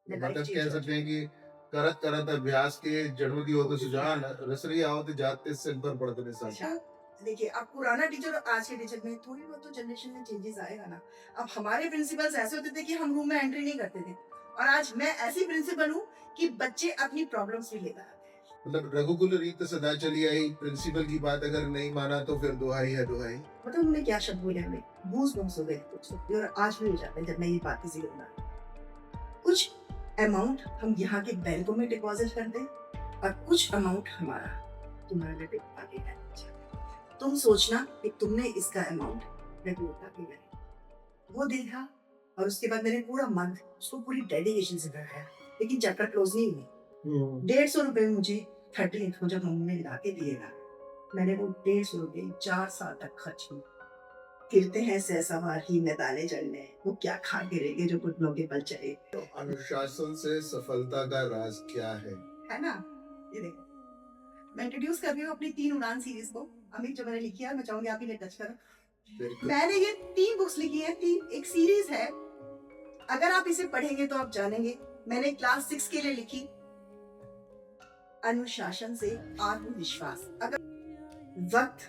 मैं लाइफ मतलब कह चेंज हो सकते जाए। हैं कि करत करत अभ्यास के जड़ों की होत सुजान रसरी आवत जाते सिर पर पड़त निशान। अच्छा, देखिए अब पुराना टीचर और आज के टीचर में थोड़ी बहुत तो जनरेशन में चेंजेस आएगा ना। अब हमारे प्रिंसिपल्स ऐसे होते थे कि हम रूम में एंट्री नहीं करते थे और आज मैं ऐसी प्रिंसिपल हूँ कि बच्चे अपनी प्रॉब्लम्स भी लेकर आते हैं। मतलब रघुकुल रीत सदा चली आई, प्रिंसिपल की बात अगर नहीं माना तो फिर दुहाई है दुहाई। मतलब उन्होंने क्या शब्द बोले हमें, गूज़बम्प्स हो गए कुछ तो और आज भी हो जाते हैं जब मैं ये बात किसी को बता कुछ अमाउंट हम यहाँ के बैंकों में डिपॉज़िट कर दें और कुछ अमाउंट हमारा तुम्हारे बेटे को आगे रहना चाहिए। तुम सोचना कि तुमने इसका अमाउंट बेटे को आगे लगाया। वो देखा और उसके बाद मैंने पूरा मंथ उसको पूरी डेडिकेशन से पढ़ाया। लेकिन चैप्टर क्लोज़ नहीं हुए। हम्म। ₹150 मुझे 13th को जब मम्मी ने ला के दिए ना, मैंने वो ₹150 4 साल तक खर्च किए। गिरते हैं सहसवार ही मैदाने जंग में, वो क्या खा गिरेंगे जो घुटनों के बल चले। तो अनुशासन से सफलता का राज क्या है ना? ये देखो, मैं इंट्रोड्यूस कर रही हूँ अपनी 3 उड़ान सीरीज़ को। अमित जो मैंने लिखी है, मैं चाहूँगी आप इन्हें टच करो। बिल्कुल। मैंने ये 3 बुक्स लिखी हैं, 3 एक सीरीज़ है। अगर आप इसे पढ़ेंगे तो आप जानेंगे। मैंने क्लास 6 के लिए लिखी अनुशासन से आत्मविश्वास। अगर वक़्त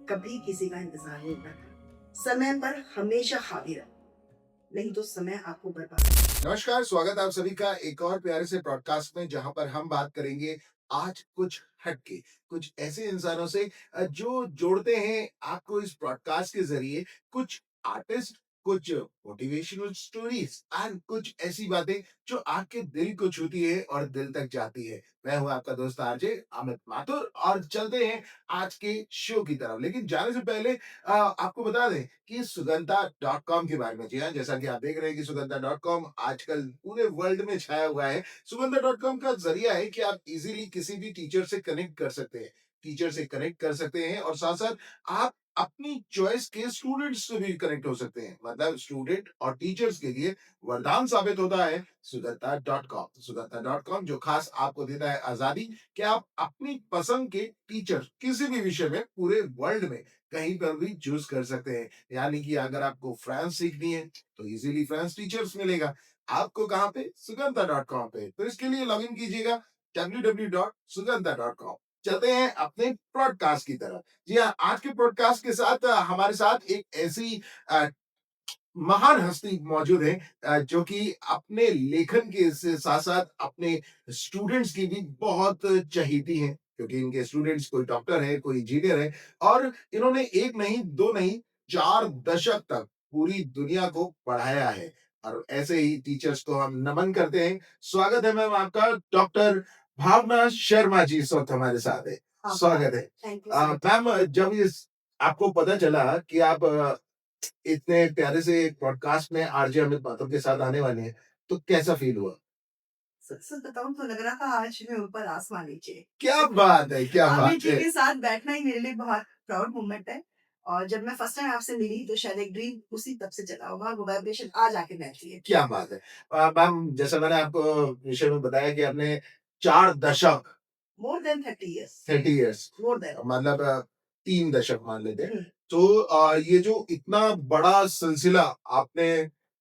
कभी किसी का इंतज़ार नहीं करता, समय पर हमेशा हाज़िर रहो, नहीं तो समय आपको बर्बाद। नमस्कार, स्वागत है आप सभी का एक और प्यारे से पॉडकास्ट में जहां पर हम बात करेंगे आज कुछ हटके कुछ ऐसे इंसानों से जो जोड़ते हैं आपको इस पॉडकास्ट के जरिए कुछ आर्टिस्ट, कुछ मोटिवेशनल स्टोरीज एंड कुछ ऐसी बातें जो आपके दिल को छूती है और दिल तक जाती है। मैं हूं आपका दोस्त आरजे अमित माथुर और चलते हैं आज के शो की तरफ। लेकिन जाने से पहले आपको बता दें कि सुगंधा डॉट कॉम के बारे में। जी हाँ, जैसा कि आप देख रहे हैं कि सुगंधा डॉट कॉम आजकल पूरे वर्ल्ड में छाया हुआ है। सुगंधा डॉट कॉम का जरिया है कि आप इजीली किसी भी टीचर से कनेक्ट कर सकते हैं, टीचर से कनेक्ट कर सकते हैं और साथ साथ आप अपनी चॉइस के स्टूडेंट्स से भी कनेक्ट हो सकते हैं। मतलब स्टूडेंट और टीचर्स के लिए वरदान साबित होता है Sugandha dot com. Sugandha dot com जो खास आपको देता है आजादी कि आप अपनी पसंद के टीचर किसी भी विषय में पूरे वर्ल्ड में कहीं पर भी चूज कर सकते हैं। यानी कि अगर आपको फ्रांस सीखनी है तो इजीली फ्रांस टीचर्स मिलेगा आपको। कहाँ पे? सुगंधा डॉट कॉम पे। तो इसके लिए लॉग इन कीजिएगा www.sugandha.com। चलते हैं अपने पॉडकास्ट की तरफ। जी हाँ, आज के पॉडकास्ट के साथ हमारे साथ एक ऐसी अ, महान हस्ती मौजूद है जो कि अपने लेखन के साथ साथ अपने स्टूडेंट्स की भी बहुत चहेती हैं, क्योंकि इनके स्टूडेंट्स कोई डॉक्टर है, कोई इंजीनियर है और इन्होंने एक नहीं दो नहीं 4 दशक तक पूरी दुनिया को पढ़ाया है। और ऐसे ही टीचर्स को हम नमन करते हैं। स्वागत है मैम आपका। डॉक्टर भावना शर्मा जी इस वक्त हमारे साथ है। स्वागत है। Thank you so much. Ma'am, जब इस आपको पता चला कि आप इतने प्यारे से पॉडकास्ट में आरजे अमित माथुर के साथ आने वाले हैं, तो कैसा फील हुआ? सच सच बताऊं तो लग रहा था आज मैं ऊपर आसमान नीचे। क्या बात है, क्या अमित बात जी है! के साथ बैठना ही मेरे लिए बहुत प्राउड मोमेंट है। और जब मैं फर्स्ट टाइम आपसे मिली तो शायद एक ड्रीम उसी तब से चला होगा, वो वाइब्रेशन आज आके बैठती है। क्या बात है! मैम, जैसा मैंने आपको विषय में बताया कि आपने 4 दशक, more than 30 years. 30 years, more than. मतलब 3 दशक मान लेते हैं। तो ये जो इतना बड़ा सिलसिला आपने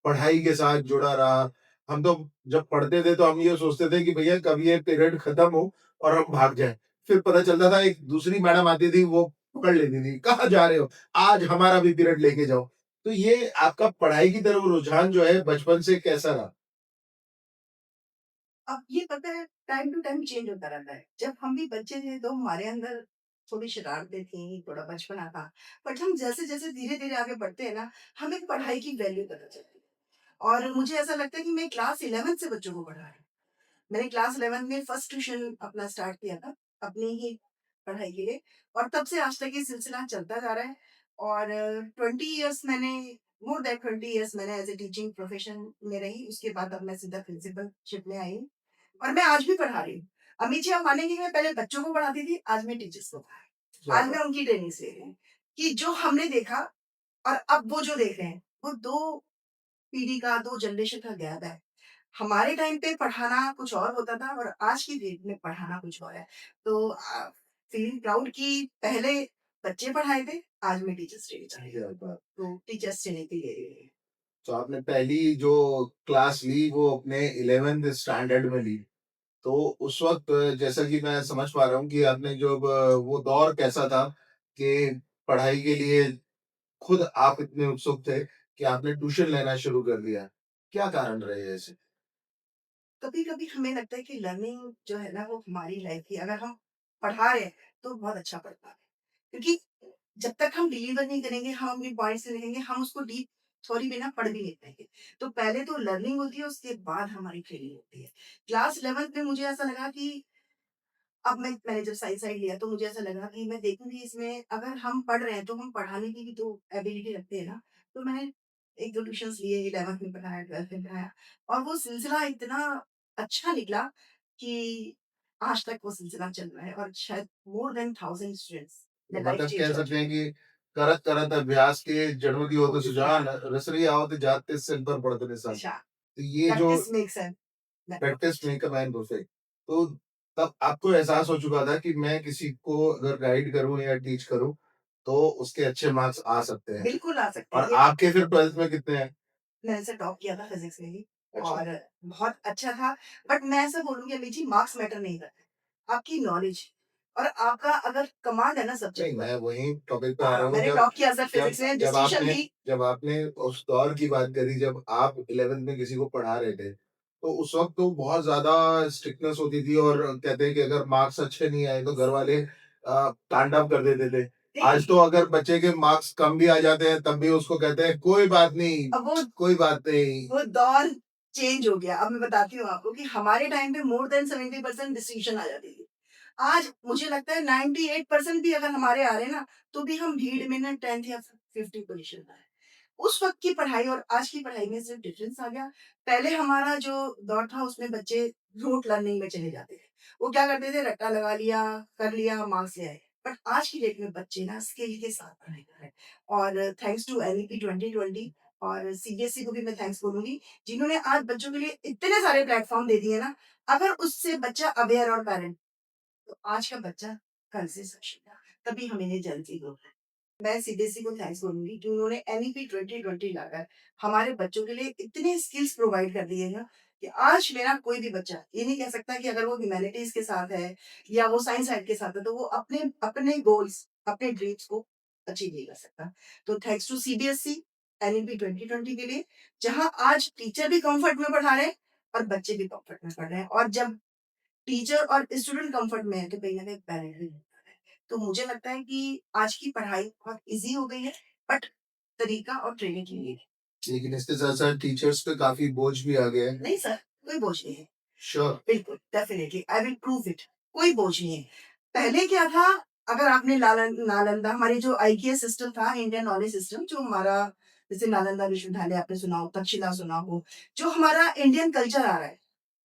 पढ़ाई के साथ जुड़ा रहा, हम तो जब पढ़ते थे तो हम ये सोचते थे कि भैया कब ये पीरियड खत्म हो और हम भाग जाएँ। फिर पता चलता था एक दूसरी मैडम आती थी, वो पकड़ लेती थी, "कहाँ जा रहे हो? आज हमारा भी पीरियड लेके जाओ।" तो ये आपका पढ़ाई की तरफ रुझान जो है बचपन से कैसा रहा? अब ये पता है टाइम टू टाइम चेंज होता रहता है। जब हम भी बच्चे थे तो हमारे अंदर थोड़ी शरारतें थी, थोड़ा बचपना था। बट हम जैसे-जैसे धीरे-धीरे आगे बढ़ते हैं ना, हमें पढ़ाई की वैल्यू पता चलती है। और मुझे ऐसा लगता है कि मैं क्लास 11th से बच्चों को पढ़ा रही हूँ। मैंने क्लास 11th में फर्स्ट ट्यूशन अपना स्टार्ट किया था, अपनी ही पढ़ाई के लिए और तब से आज तक ये सिलसिला चलता जा रहा है। और 20 इयर्स मैंने मोर दैन 20 इयर्स मैंने एज़ अ टीचिंग प्रोफ़ेशन में रही। उसके बाद अब मैं सीधा प्रिंसिपलशिप में आई हूँ और मैं आज भी पढ़ा रही हूँ। अमित जी आप मानेंगे कि मैं पहले बच्चों को पढ़ाती थी, आज मैं टीचर्स को पढ़ा रही क्या हूँ। आज बात! मैं उनकी ट्रेनिंग्स ले रही हूँ कि जो हमने देखा और अब वो जो देख रहे हैं, वो 2 पीढ़ी का, 2 जनरेशन का गैप है। हमारे टाइम पे पढ़ाना कुछ और होता था और आज की डेट में पढ़ाना कुछ और है। तो फीलिंग प्राउड कि पहले बच्चे पढ़ाए थे, आज मैं टीचर्स ट्रेनिंग कर रही हूँ। क्या बात! तो टीचर्स ट्रेनिंग भी ले रही हूँ। तो आपने पहली जो क्लास ली वो अपने 11th स्टैंडर्ड में ली। तो उस वक़्त जैसा कि मैं समझ पा रहा हूँ कि आपने जब वो दौर कैसा था कि पढ़ाई के लिए खुद आप इतने उत्सुक थे कि आपने ट्यूशन लेना शुरू कर दिया। क्या कारण रहे ऐसे? कभी-कभी हमें लगता है कि लर्निंग जो है ना वो हमारी लाइफ की, अगर हम पढ़ा रहे हैं तो बहुत अच्छा पढ़ पा रहे हैं। क्योंकि जब तक हम डिलीवर नहीं करेंगे, हम अपनी पॉइंट्स नहीं लिखेंगे, हम उसको डीप थ्योरी में ना पढ़ भी नहीं पाएँगे। तो पहले तो लर्निंग होती है, उसके बाद हमारी ट्रेनिंग होती है। क्लास 11th में मुझे ऐसा लगा कि अब मैंने जब साइंस साइड लिया तो मुझे ऐसा लगा कि मैं देखूँगी इसमें, अगर हम पढ़ रहे हैं तो हम पढ़ाने की भी तो एबिलिटी रखते हैं ना। तो मैंने 1-2 ट्यूशन्स लिए, 11th में पढ़ाया, 12th में पढ़ाया और वो सिलसिला इतना अच्छा निकला कि आज तक वो सिलसिला चल रहा है और शायद मोर देन 1000 स्टूडेंट्स तो मेरा लाइफ मतलब चेंज कह कर सकते हैं चुके हैं। कि करत करत अभ्यास के जड़मति होत सुजान रसरी आवत जात सिर पर पड़त निशान। अच्छा, तो ये जो practice makes man practice perfect. Make a man perfect. तो तब आपको एहसास हो चुका था कि मैं किसी को अगर गाइड करूँ या टीच करूँ, तो उसके अच्छे मार्क्स आ सकते हैं। बिल्कुल आ सकते हैं और ये। आपके फिर 12th में कितने हैं? मैंने ऐसे टॉप किया था फिज़िक्स में भी अच्छा। और बहुत अच्छा था। बट मैं ऐसा बोलूँगी अमित जी, मार्क्स मैटर नहीं करते। आपकी नॉलेज और आपका अगर कमांड है ना नहीं, सब्जेक्ट पर। मैं वही टॉपिक पे आ रहा हाँ, हूँ मैंने जब टॉप किया सर जब फिज़िक्स में, जब डिस्टिंक्शन आपने ली। जब आपने उस दौर की बात करी जब आप 11th में किसी को पढ़ा रहे थे, तो उस वक़्त तो बहुत ज़्यादा स्ट्रिक्टनेस होती थी और कहते हैं कि अगर मार्क्स अच्छे नहीं आए तो घरवाले तांडव कर देते थे। आज नहीं, तो अगर बच्चे के मार्क्स कम भी आ जाते हैं तब भी उसको कहते हैं कोई बात नहीं, अब वो कोई बात नहीं। वो दौर चेंज हो गया। अब मैं बताती हूँ आपको कि हमारे टाइम पे मोर देन 70% डिस्टिंक्शन आ जाती थी। आज मुझे लगता है 98% भी अगर हमारे आ रहे हैं ना, तो भी हम भीड़ में ना 10th या 50 पोज़ीशन पे आए। उस वक़्त की पढ़ाई और आज की पढ़ाई में सिर्फ़ डिफ़रेंस आ गया। पहले हमारा जो दौर था उसमें बच्चे रूट लर्निंग में चले जाते थे। वो क्या करते थे, रट्टा लगा लिया, कर लिया, मार्क्स ले आए। बट आज की डेट में बच्चे ना स्किल के साथ पढ़ाई कर रहे हैं और थैंक्स टू एनईपी 2020 और सीबीएसई को भी मैं थैंक्स बोलूँगी, जिन्होंने आज बच्चों के लिए इतने सारे प्लेटफ़ॉर्म दे दिए ना, अगर उससे बच्चा अवेयर और पैरेंट, तो आज का बच्चा कल से सक्षम है। तभी हम इन्हें जल्दी बोल रहे हैं। मैं सीबीएसई को थैंक्स बोलूँगी कि उन्होंने एनईपी 2020 लाकर हमारे बच्चों के लिए इतने स्किल्स प्रोवाइड कर दिए हैं कि आज मेरा कोई भी बच्चा ये नहीं कह सकता कि अगर वो ह्यूमैनिटीज़ के साथ है या वो साइंस साइड के साथ है, तो वो अपने अपने गोल्स, अपने ड्रीम्स को अचीव नहीं कर सकता। तो थैंक्स टू सीबीएसई, एनईपी 2020 के लिए, जहाँ आज टीचर भी कम्फर्ट में पढ़ा रहे हैं और बच्चे भी कम्फर्ट में पढ़ रहे हैं और जब टीचर और स्टूडेंट कम्फर्ट में है, तो कहीं न कहीं पेरेंट भी होता है। तो मुझे लगता है कि आज की पढ़ाई बहुत ईज़ी हो गई है, बट तरीका और ट्रेनिंग की नीड है। लेकिन इसके साथ-साथ टीचर्स पे काफ़ी बोझ भी आ गया है। नहीं सर, कोई बोझ नहीं है। श्योर। बिल्कुल, definitely I will prove it. कोई बोझ नहीं है। पहले क्या था, अगर आपने नालंदा, हमारी जो आईक्यू सिस्टम था, इंडियन नॉलेज सिस्टम, जो हमारा जैसे नालंदा विश्वविद्यालय आपने सुना हो, तक्षशिला सुना हो, जो हमारा इंडियन कल्चर आ रहा है,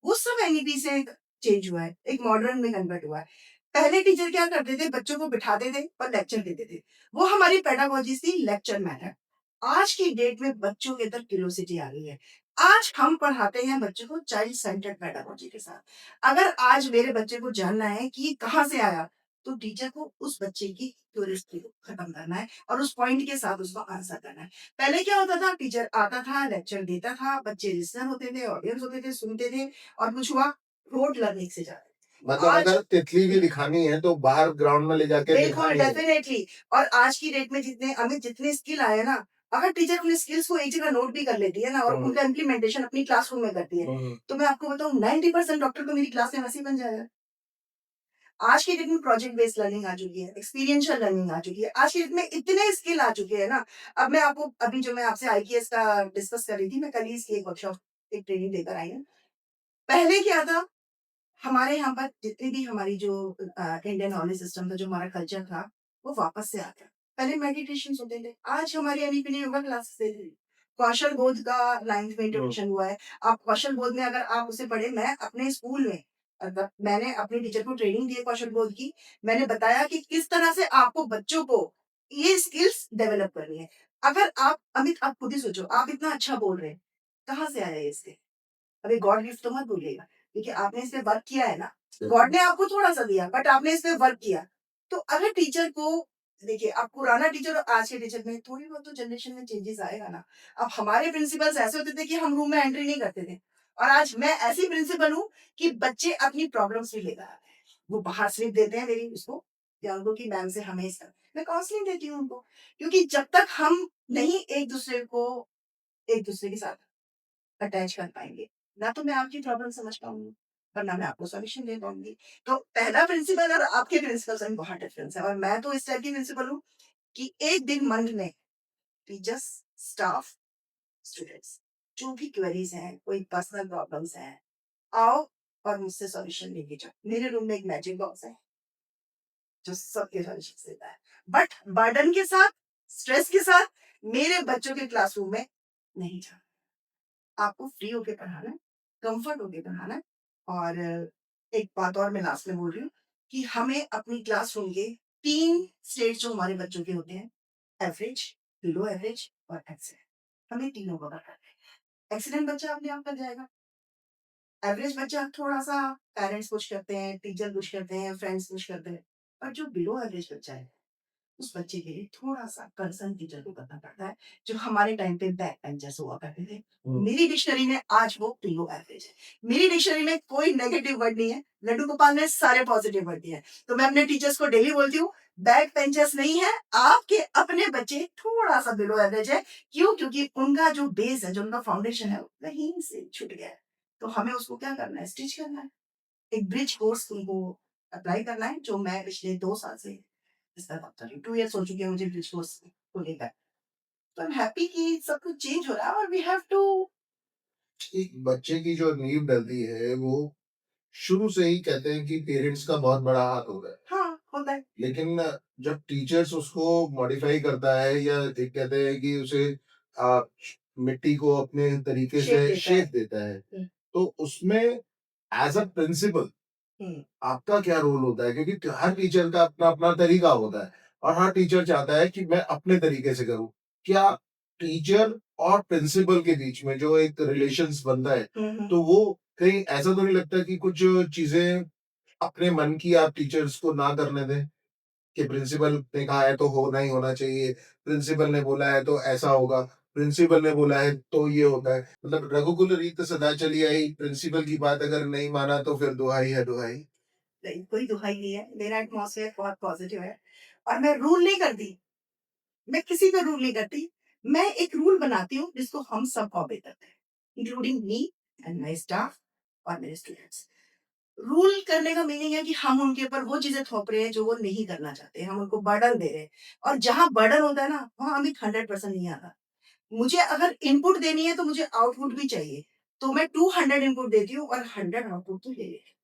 वो सब एनईपी से चेंज हुआ है, एक मॉडर्न में कन्वर्ट हुआ है। पहले टीचर क्या करते थे, बच्चों को बिठाते थे और लेक्चर देते थे। वो हमारी पेडागोजी थी, लेक्चर मेथड। आज की डेट में बच्चों के अंदर क्यूरियोसिटी आ गई है। आज हम पढ़ाते हैं बच्चों को चाइल्ड सेंटर्ड पेडागोजी के साथ। अगर आज मेरे बच्चे को जानना है कि ये कहाँ से आया, तो टीचर को उस बच्चे की क्यूरियोसिटी को खत्म करना है और उस पॉइंट के साथ उसको आंसर करना है। पहले क्या होता था, टीचर आता था, लेक्चर देता था, बच्चे लिसनर होते थे, ऑडियंस होते थे, सुनते थे और कुछ हुआ, रोte लर्निंग से जाते थे। मतलब आज अगर तितली भी दिखानी है तो बाहर ग्राउंड में ले जाके बिल्कुल, दिखानी है। डेफ़िनेटली। और आज की डेट में जितने अमित जितने स्किल आए हैं ना, अगर टीचर अपने स्किल्स को एक जगह नोट भी कर लेती है ना और हुँ, उनका इम्प्लीमेंटेशन अपनी क्लासरूम में करती है, हुँ। तो मैं आपको बताऊँ 90% डॉक्टर तो मेरी क्लास में वैसे ही बन जाएगा। आज की डेट में प्रोजेक्ट बेस्ड लर्निंग आ चुकी है, एक्सपीरियंशियल लर्निंग आ चुकी है। आज की डेट में इतने स्किल आ चुके हैं ना, अब मैं आपको अभी जो मैं आपसे आईसीएस का डिस्कस कर रही थी, मैं कल ही इसकी एक वर्कशॉप, एक ट्रेनिंग देकर आई हूँ। पहले क्या था, हमारे यहाँ पर जितनी भी हमारी जो इंडियन नॉलेज सिस्टम था, जो हमारा कल्चर था, वो वापस से आ गया। पहले मेडिटेशंस होते थे, आज हमारे एनईपी ने योगा क्लासेस दे दी। कौशल बोध का 9th में इंट्रोडक्शन हुआ है। आप कौशल बोध में अगर आप उसे पढ़े, मैं अपने स्कूल में मैंने अपने टीचर को ट्रेनिंग दी है कौशल बोध की। मैंने बताया कि किस तरह से आपको बच्चों को ये स्किल्स डेवलप करनी है। अगर आप अमित, आप खुद ही सोचो, आप इतना अच्छा बोल रहे हैं, कहाँ से आया ये स्किल? अभी गॉड गिफ्ट तो मत भूलिएगा, क्योंकि आपने इस पे वर्क किया है ना। गॉड ने आपको थोड़ा-सा दिया, बट आपने इस पे वर्क किया। तो अगर टीचर को देखिए, अब पुराना टीचर और आज के टीचर में थोड़ी बहुत तो जनरेशन में चेंजेस आएगा ना। अब हमारे प्रिंसिपल्स ऐसे होते थे कि हम रूम में एंट्री नहीं करते थे और आज मैं ऐसी प्रिंसिपल हूँ कि बच्चे अपनी प्रॉब्लम्स भी लेकर आते हैं। वो बाहर स्लिप देते हैं मेरी उसको या उनको कि मैम से हमें इसका मैं काउंसलिंग देती हूँ उनको क्योंकि जब तक हम नहीं एक-दूसरे के साथ अटैच कर पाएँगे, ना तो मैं आपकी प्रॉब्लम समझ पाऊँगी और ना मैं आपको सॉल्यूशन दे पाऊँगी। तो पहला प्रिंसिपल और आपके प्रिंसिपल्स में बहुत डिफरेंस है और मैं तो इस टाइप की प्रिंसिपल हूँ कि एक दिन मंथ में टीचर्स, स्टाफ, स्टूडेंट्स जो भी क्वेरीज हैं, कोई पर्सनल प्रॉब्लम्स हैं, आओ और मुझसे सॉल्यूशन लेके जाओ। मेरे रूम में एक मैजिक बॉक्स है जो सबके सॉल्यूशन देता है। बट बर्डन के साथ, स्ट्रेस के साथ मेरे बच्चों के क्लासरूम में नहीं जाना। आपको फ्री होके पढ़ाना है, कंफर्ट होके पढ़ाना है और एक बात और मैं लास्ट में बोल रही हूँ कि हमें अपनी क्लासरूम के 3 स्टेट्स जो हमारे बच्चों के होते हैं, एवरेज, बिलो एवरेज और एक्सीलेंट। हमें तीनों कवर करना है। एक्सीलेंट बच्चा अपने आप कर जाएगा। एवरेज बच्चा थोड़ा-सा पेरेंट्स पुश करते हैं, टीचर पुश करते हैं, फ्रेंड्स पुश करते हैं। और जो बिलो एवरेज बच्चा है उस बच्चे के लिए थोड़ा-सा कंसर्न टीचर को करना पड़ता है, जो हमारे टाइम पे बैक बेंचर्स हुआ करते थे। मेरी डिक्शनरी में आज वो बिलो एवरेज है। मेरी डिक्शनरी में कोई नेगेटिव वर्ड नहीं है, लड्डू गोपाल ने सारे पॉजिटिव वर्ड दिए हैं। तो मैं अपने टीचर्स को डेली बोलती हूँ, बैक बेंचर्स नहीं है, आपके अपने बच्चे थोड़ा-सा बिलो एवरेज है। क्यों? क्योंकि उनका जो बेस है, जो उनका फाउंडेशन है, वो कहीं से छूट गया है। तो हमें उसको क्या करना है? स्टिच करना है। एक ब्रिज कोर्स उनको अप्लाई करना है, जो मैं पिछले 2 साल से इसका करता रही हूँ। 2 ईयर्स हो चुके हैं मुझे ब्रिज कोर्स को लेकर। तो आई एम हैप्पी कि सब कुछ चेंज हो रहा है और वी हैव टू एक बच्चे की जो नींव डलती है वो शुरू से ही कहते हैं कि पेरेंट्स का बहुत बड़ा हाथ होता है। हाँ, होता है। लेकिन जब टीचर्स उसको मॉडिफाई करता है या एक कहते हैं कि उसे आ, मिट्टी को अपने तरीके शेप से देता है। शेप देता है, हुँ, तो उसमें एज अ प्रिंसिपल हुँ, आपका क्या रोल होता है? क्योंकि हर टीचर का अपना अपना तरीका होता है और हर टीचर चाहता है कि मैं अपने तरीके से करूं। क्या टीचर और प्रिंसिपल के बीच में जो एक रिलेशंस बनता है, हुँ, हुँ। तो वो कहीं ऐसा तो नहीं लगता कि कुछ चीजें अपने मन की आप टीचर्स को ना करने दें कि प्रिंसिपल ने कहा है तो होना ही होना चाहिए, प्रिंसिपल ने बोला है तो ऐसा होगा, प्रिंसिपल ने बोला है तो ये होता है। मतलब रघुकुल रीत सदा चली आई, प्रिंसिपल की बात अगर नहीं माना तो फिर दुहाई है दुहाई। नहीं, कोई दुहाई नहीं है। मेरा एटमॉस्फेयर बहुत पॉजिटिव है और मैं रूल नहीं करती। मैं किसी का रूल नहीं करती। मैं एक रूल बनाती हूँ जिसको हम सब फॉलो करते हैं, including me and my staff और मेरे स्टूडेंट्स। रूल करने का मीनिंग है कि हम उनके ऊपर वो चीज़ें थोप रहे हैं जो वो नहीं करना चाहते। हम उनको बर्डन दे रहे हैं और जहाँ बर्डन होता है ना, वहाँ हमें 100% नहीं आता। मुझे अगर इनपुट देनी है तो मुझे आउटपुट भी चाहिए। तो मैं 200 इनपुट देती हूँ और 100 आउटपुट तो ले लेती हूँ।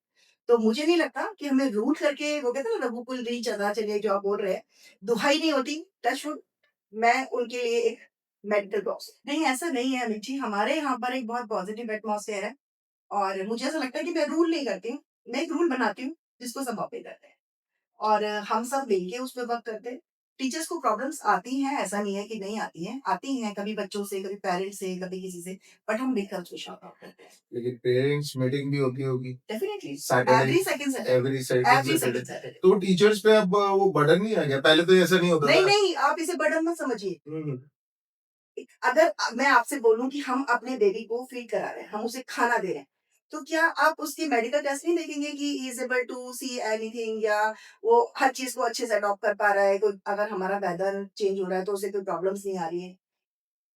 तो मुझे नहीं लगता कि हमें रूल करके वो कहते हैं ना रघुकुल रीच अदा चले जो आप बोल रहे हैं, दुहाई नहीं होती, टच वुड मैं उनके लिए एक मेंटल बॉक्स नहीं ऐसा नहीं है अमित जी, हमारे यहाँ पर एक बहुत पॉजिटिव एटमॉस्फेयर है और मुझे ऐसा लगता है कि मैं रूल नहीं करती हूँ, मैं एक रूल बनाती हूँ जिसको सब कॉपी करते हैं और हम सब मिलके उस पे वर्क करते हैं। टीचर्स को प्रॉब्लम्स आती हैं, ऐसा नहीं है कि नहीं आती हैं कभी बच्चों से, कभी पेरेंट्स से, कभी किसी से, बट हम मिलकर उसको सॉर्ट आउट करते हैं। लेकिन पेरेंट्स मीटिंग भी होती होगी definitely Saturday, every second Saturday, every second every Saturday. Second Saturday. तो टीचर्स पे अब वो बर्डन नहीं आ गया? पहले तो ऐसा नहीं होता नहीं, था। नहीं, आप इसे बर्डन मत समझिए। हुँ, अगर मैं आपसे बोलूँ कि हम अपने बेबी को फीड करा रहे हैं, हम उसे खाना दे रहे हैं, तो क्या आप उसकी मेडिकल टेस्ट नहीं देखेंगे कि he is able to see anything या वो हर चीज़ को अच्छे से अडॉप्ट कर पा रहा है, कोई अगर हमारा वेदर चेंज हो रहा है तो उसे कोई प्रॉब्लम्स नहीं आ रही है।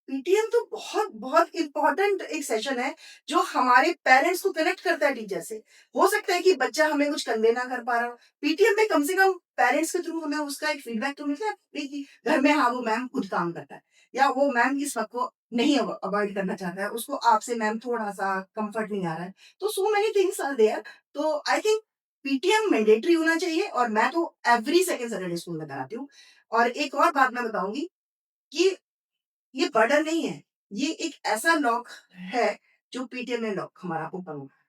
पीटीएम तो बहुत बहुत इम्पोर्टेंट एक सेशन है जो हमारे पेरेंट्स को कनेक्ट करता है टीचर से। हो सकता है कि बच्चा हमें कुछ कन्वे ना कर पा रहा हो, पीटीएम में कम से कम पेरेंट्स के थ्रू हमें उसका एक फीडबैक तो मिलता है नहीं कि घर में हाँ वो मैम खुद काम करता है या वो मैम इस वक्त को नहीं अवॉइड करना चाहता है, उसको आपसे मैम थोड़ा सा कंफर्ट नहीं आ रहा है। तो so many things are there. तो आई थिंक पीटीएम मैंडेटरी होना चाहिए और मैं तो एवरी सेकंड सैटरडे स्कूल में कराती हूँ। और एक और बात मैं बताऊंगी कि ये बर्डन नहीं है, ये एक ऐसा लॉक है जो पीटीएम ने लॉक हमारा ओपन हुआ है।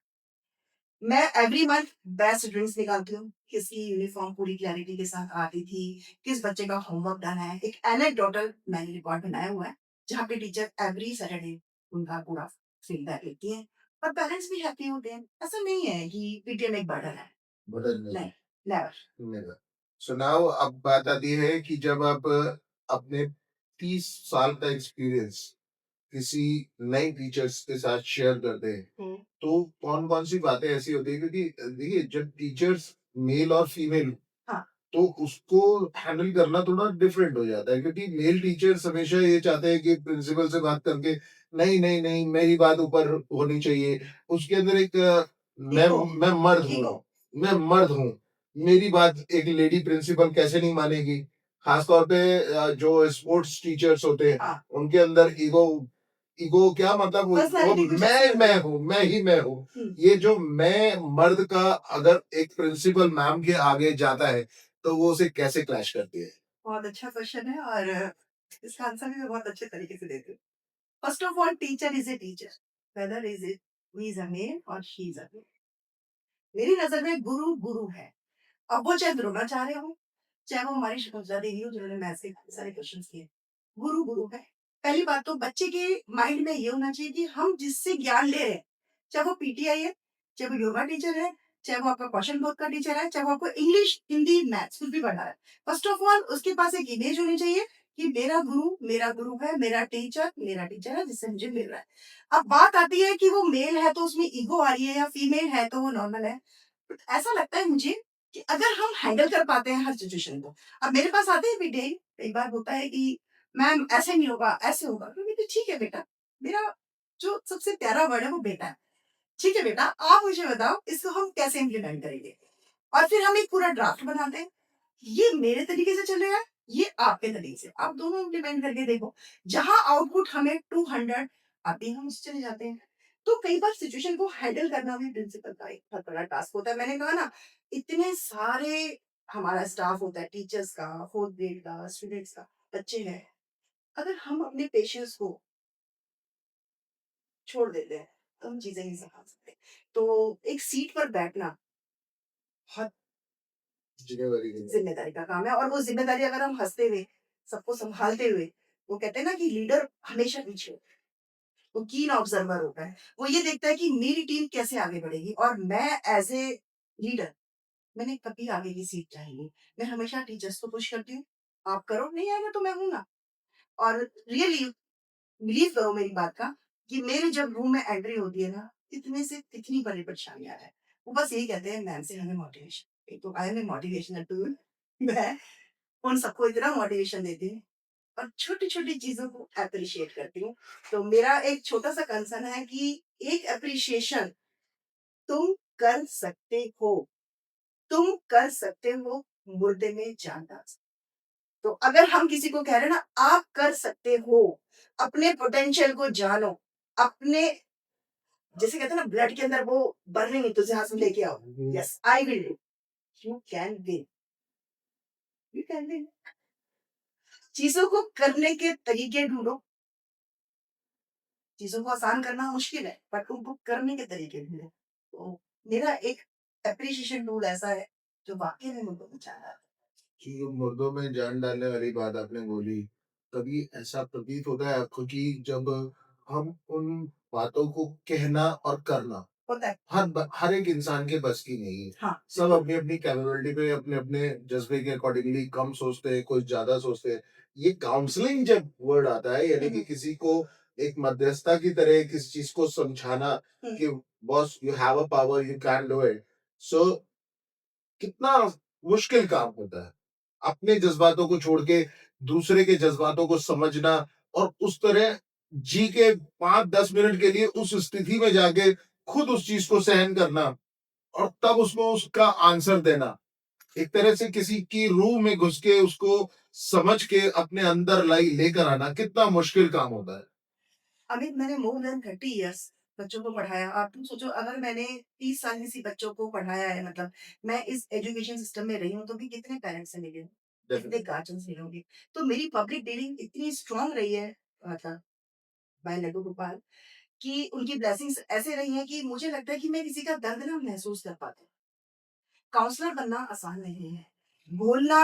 मैं एवरी मंथ बेस्ट ड्रिंक्स निकालती हूँ, किसकी यूनिफ़ॉर्म पूरी क्लैरिटी के साथ आती थी, किस बच्चे का होमवर्क डन है। एक एनेक्डोटल मैंने रिकॉर्ड बनाया हुआ है, जहाँ पे टीचर एवरी सैटरडे उनका पूरा फीडबैक लेती हैं और पेरेंट्स भी हैप्पी होते हैं। ऐसा नहीं है कि पीटीएम एक बर्डन है, बर्डन नहीं, नहीं, नेवर। नेवर। सो नाउ अब बात आती है कि जब आप अपने 30 साल का एक्सपीरियंस किसी नए टीचर्स के साथ शेयर करते हैं, हुँ, तो कौन-कौन सी बातें ऐसी होती है क्योंकि देखिए जब टीचर्स मेल और फीमेल हाँ, तो उसको हैंडल करना थोड़ा डिफरेंट हो जाता है क्योंकि मेल टीचर्स हमेशा ये चाहते हैं कि प्रिंसिपल से बात करके नहीं, नहीं, नहीं मेरी बात ऊपर होनी चाहिए। उसके अंदर एक मैं ईगो, मैं मर्द ईगो, हूँ, मैं मर्द हूँ, मेरी बात एक लेडी प्रिंसिपल कैसे नहीं मानेगी? खास तौर पे जो स्पोर्ट्स टीचर्स होते हैं, हाँ, उनके अंदर ईगो ईगो क्या मतलब वो पर्सनैलिटी कुछ ऐसी होती मैं है। हूँ, मैं ही मैं हूँ। हुँ, ये जो मैं मर्द का अगर एक प्रिंसिपल मैम के आगे जाता है, तो वो उसे कैसे क्लैश करती है? बहुत अच्छा क्वेश्चन है और इसका आंसर भी मैं बहुत अच्छे तरीके से देती हूँ। First of all teacher is a teacher, whether is it he is a male और शी इज़ अ फीमेल। मेरी नज़र में गुरु, गुरु है। अब वो चाहे द्रोणाचार्य हो, चाहे वो हमारी शकुंतला देवी हो जिन्होंने मैथ्स के इतने सारे क्वेश्चंस किए। गुरु, गुरु है। पहली बात तो बच्चे के माइंड में ये होना चाहिए कि हम जिससे ज्ञान ले रहे हैं, चाहे वो पीटीआई है, चाहे वो योगा टीचर है, चाहे वो आपका क्वेश्चन बोध का टीचर है, चाहे वो आपको इंग्लिश, हिंदी, मैथ्स कुछ भी पढ़ा रहा है। फर्स्ट ऑफ ऑल उसके पास एक इमेज होनी चाहिए कि मेरा गुरु है, मेरा टीचर है जिससे मुझे मिल रहा है। अब बात आती है कि वो मेल है तो उसमें ईगो आ रही है या फीमेल है तो वो नॉर्मल है। ऐसा लगता है मुझे कि अगर हम हैंडल कर पाते हैं हर सिचुएशन को। अब मेरे पास आते हैं बेटे, कई बार होता है कि मैम ऐसे नहीं होगा, ऐसे होगा। मैं बोली ठीक है बेटा, मेरा जो सबसे प्यारा वर्ड है वो बेटा है। ठीक है बेटा, आप मुझे बताओ इसको हम कैसे इम्प्लीमेंट करेंगे? और फिर हम एक पूरा ड्राफ्ट बनाते हैं। ये मेरे तरीके से चलेगा, ये आपके तरीके से। आप दोनों इम्प्लीमेंट करके देखो। जहाँ आउटपुट हमें 200 आती है, हम उससे चले जाते हैं। तो कई बार सिचुएशन को हैंडल करना भी प्रिंसिपल का एक बहुत बड़ा टास्क होता है। मैंने कहा ना, इतने सारे हमारा स्टाफ होता है, टीचर्स का, 4th ग्रेड का, स्टूडेंट्स का, बच्चे हैं। अगर हम अपने पेशेंस को छोड़ देते हैं, तो हम चीज़ें नहीं सँभाल सकते। तो एक सीट पर बैठना बहुत ज़िम्मेवारी की बात। ज़िम्मेदारी का काम है और वो ज़िम्मेदारी अगर हम हँसते हुए, सबको सँभालते हुए, वो कहते हैं ना कि लीडर हमेशा पीछे होता है, वो कीन ऑब्जर्वर होता है। वो ये देखता है कि मेरी टीम कैसे आगे बढ़ेगी और मैं एज़ ए लीडर मैंने कभी आगे की सीट चाही नहीं। मैं हमेशा टीचर्स को पुश करती हूँ, आप करो, नहीं आएगा तो मैं हूँ ना। और रियली बिलीव करो मेरी बात का कि मेरे जब रूम में एंट्री होती है ना, इतने से इतनी बड़ी परेशानी आ जाए। वो बस यही कहते हैं मैम से हमें मोटिवेशन। एक तो I am a motivational tool मैं उन सबको इतना मोटिवेशन देती हूँ और छोटी-छोटी चीज़ों को एप्रिशिएट करती हूँ। तो मेरा एक छोटा-सा कंसर्न है कि एक एप्रिशिएशन तुम कर सकते हो, तुम कर सकते हो मुर्दे में जान डाल सकते हो। तो अगर हम किसी को कह रहे हैं ना आप कर सकते हो, अपने पोटेंशियल को जानो, अपने जैसे कहते हैं ना ब्लड के अंदर वो बर्निंग एंथुसियाज्म लेके आओ। हुँ, yes I will do, you can win, you can win. चीज़ों को करने के तरीके ढूँढो। चीज़ों को आसान करना मुश्किल है, बट उनको करने के तरीके ढूँढो। तो मेरा एक एप्रिशिएशन टूल ऐसा है, जो वाक़ई में मुझको पहचाना है। कि जो मुर्दों में जान डालने वाली बात आपने बोली, कभी ऐसा प्रतीत होता है आपको कि जब हम उन बातों को कहना और करना होता है। हर एक इंसान के बस की नहीं है। हाँ, सब बिल्कुल। अपनी-अपनी कैपेबिलिटी पे अपने-अपने जज़्बे के अकॉर्डिंगली कम सोचते हैं, कुछ ज़्यादा सोचते हैं। ये काउंसलिंग जब वर्ड आता है हुँ, यानी कि हुँ, किसी को एक मध्यस्थता की तरह किसी चीज़ को समझाना हुँ। कि boss you have a power, you can do it. So कितना मुश्किल काम होता है। अपने जज़्बातों को छोड़ के दूसरे के जज़्बातों को समझना और उस तरह जी के 5-10 मिनट के लिए उस स्थिति में जाके खुद उस चीज़ को सहन करना और तब उसको उसका आंसर देना। एक तरह से किसी की रूह में घुस के उसको समझ के अपने अंदर लेकर आना कितना मुश्किल काम होता है। अमित मैंने मोर देन 30 इयर्स बच्चों को पढ़ाया। आप तुम सोचो अगर मैंने 30 साल किसी बच्चों को पढ़ाया है मतलब मैं इस एजुकेशन सिस्टम में रही हूँ तो भी कितने पेरेंट्स से मिली हूँ, कितने डेफिनिटली। गार्जियन से मिली होंगी। तो मेरी पब्लिक डीलिंग इतनी स्ट्रॉन्ग रही है मतलब बाय लड्डू गोपाल कि उनकी ब्लेसिंग्स ऐसे रही हैं कि मुझे लगता है कि मैं किसी का दर्द ना महसूस कर पाती हूँ। काउंसलर बनना आसान नहीं है। बोलना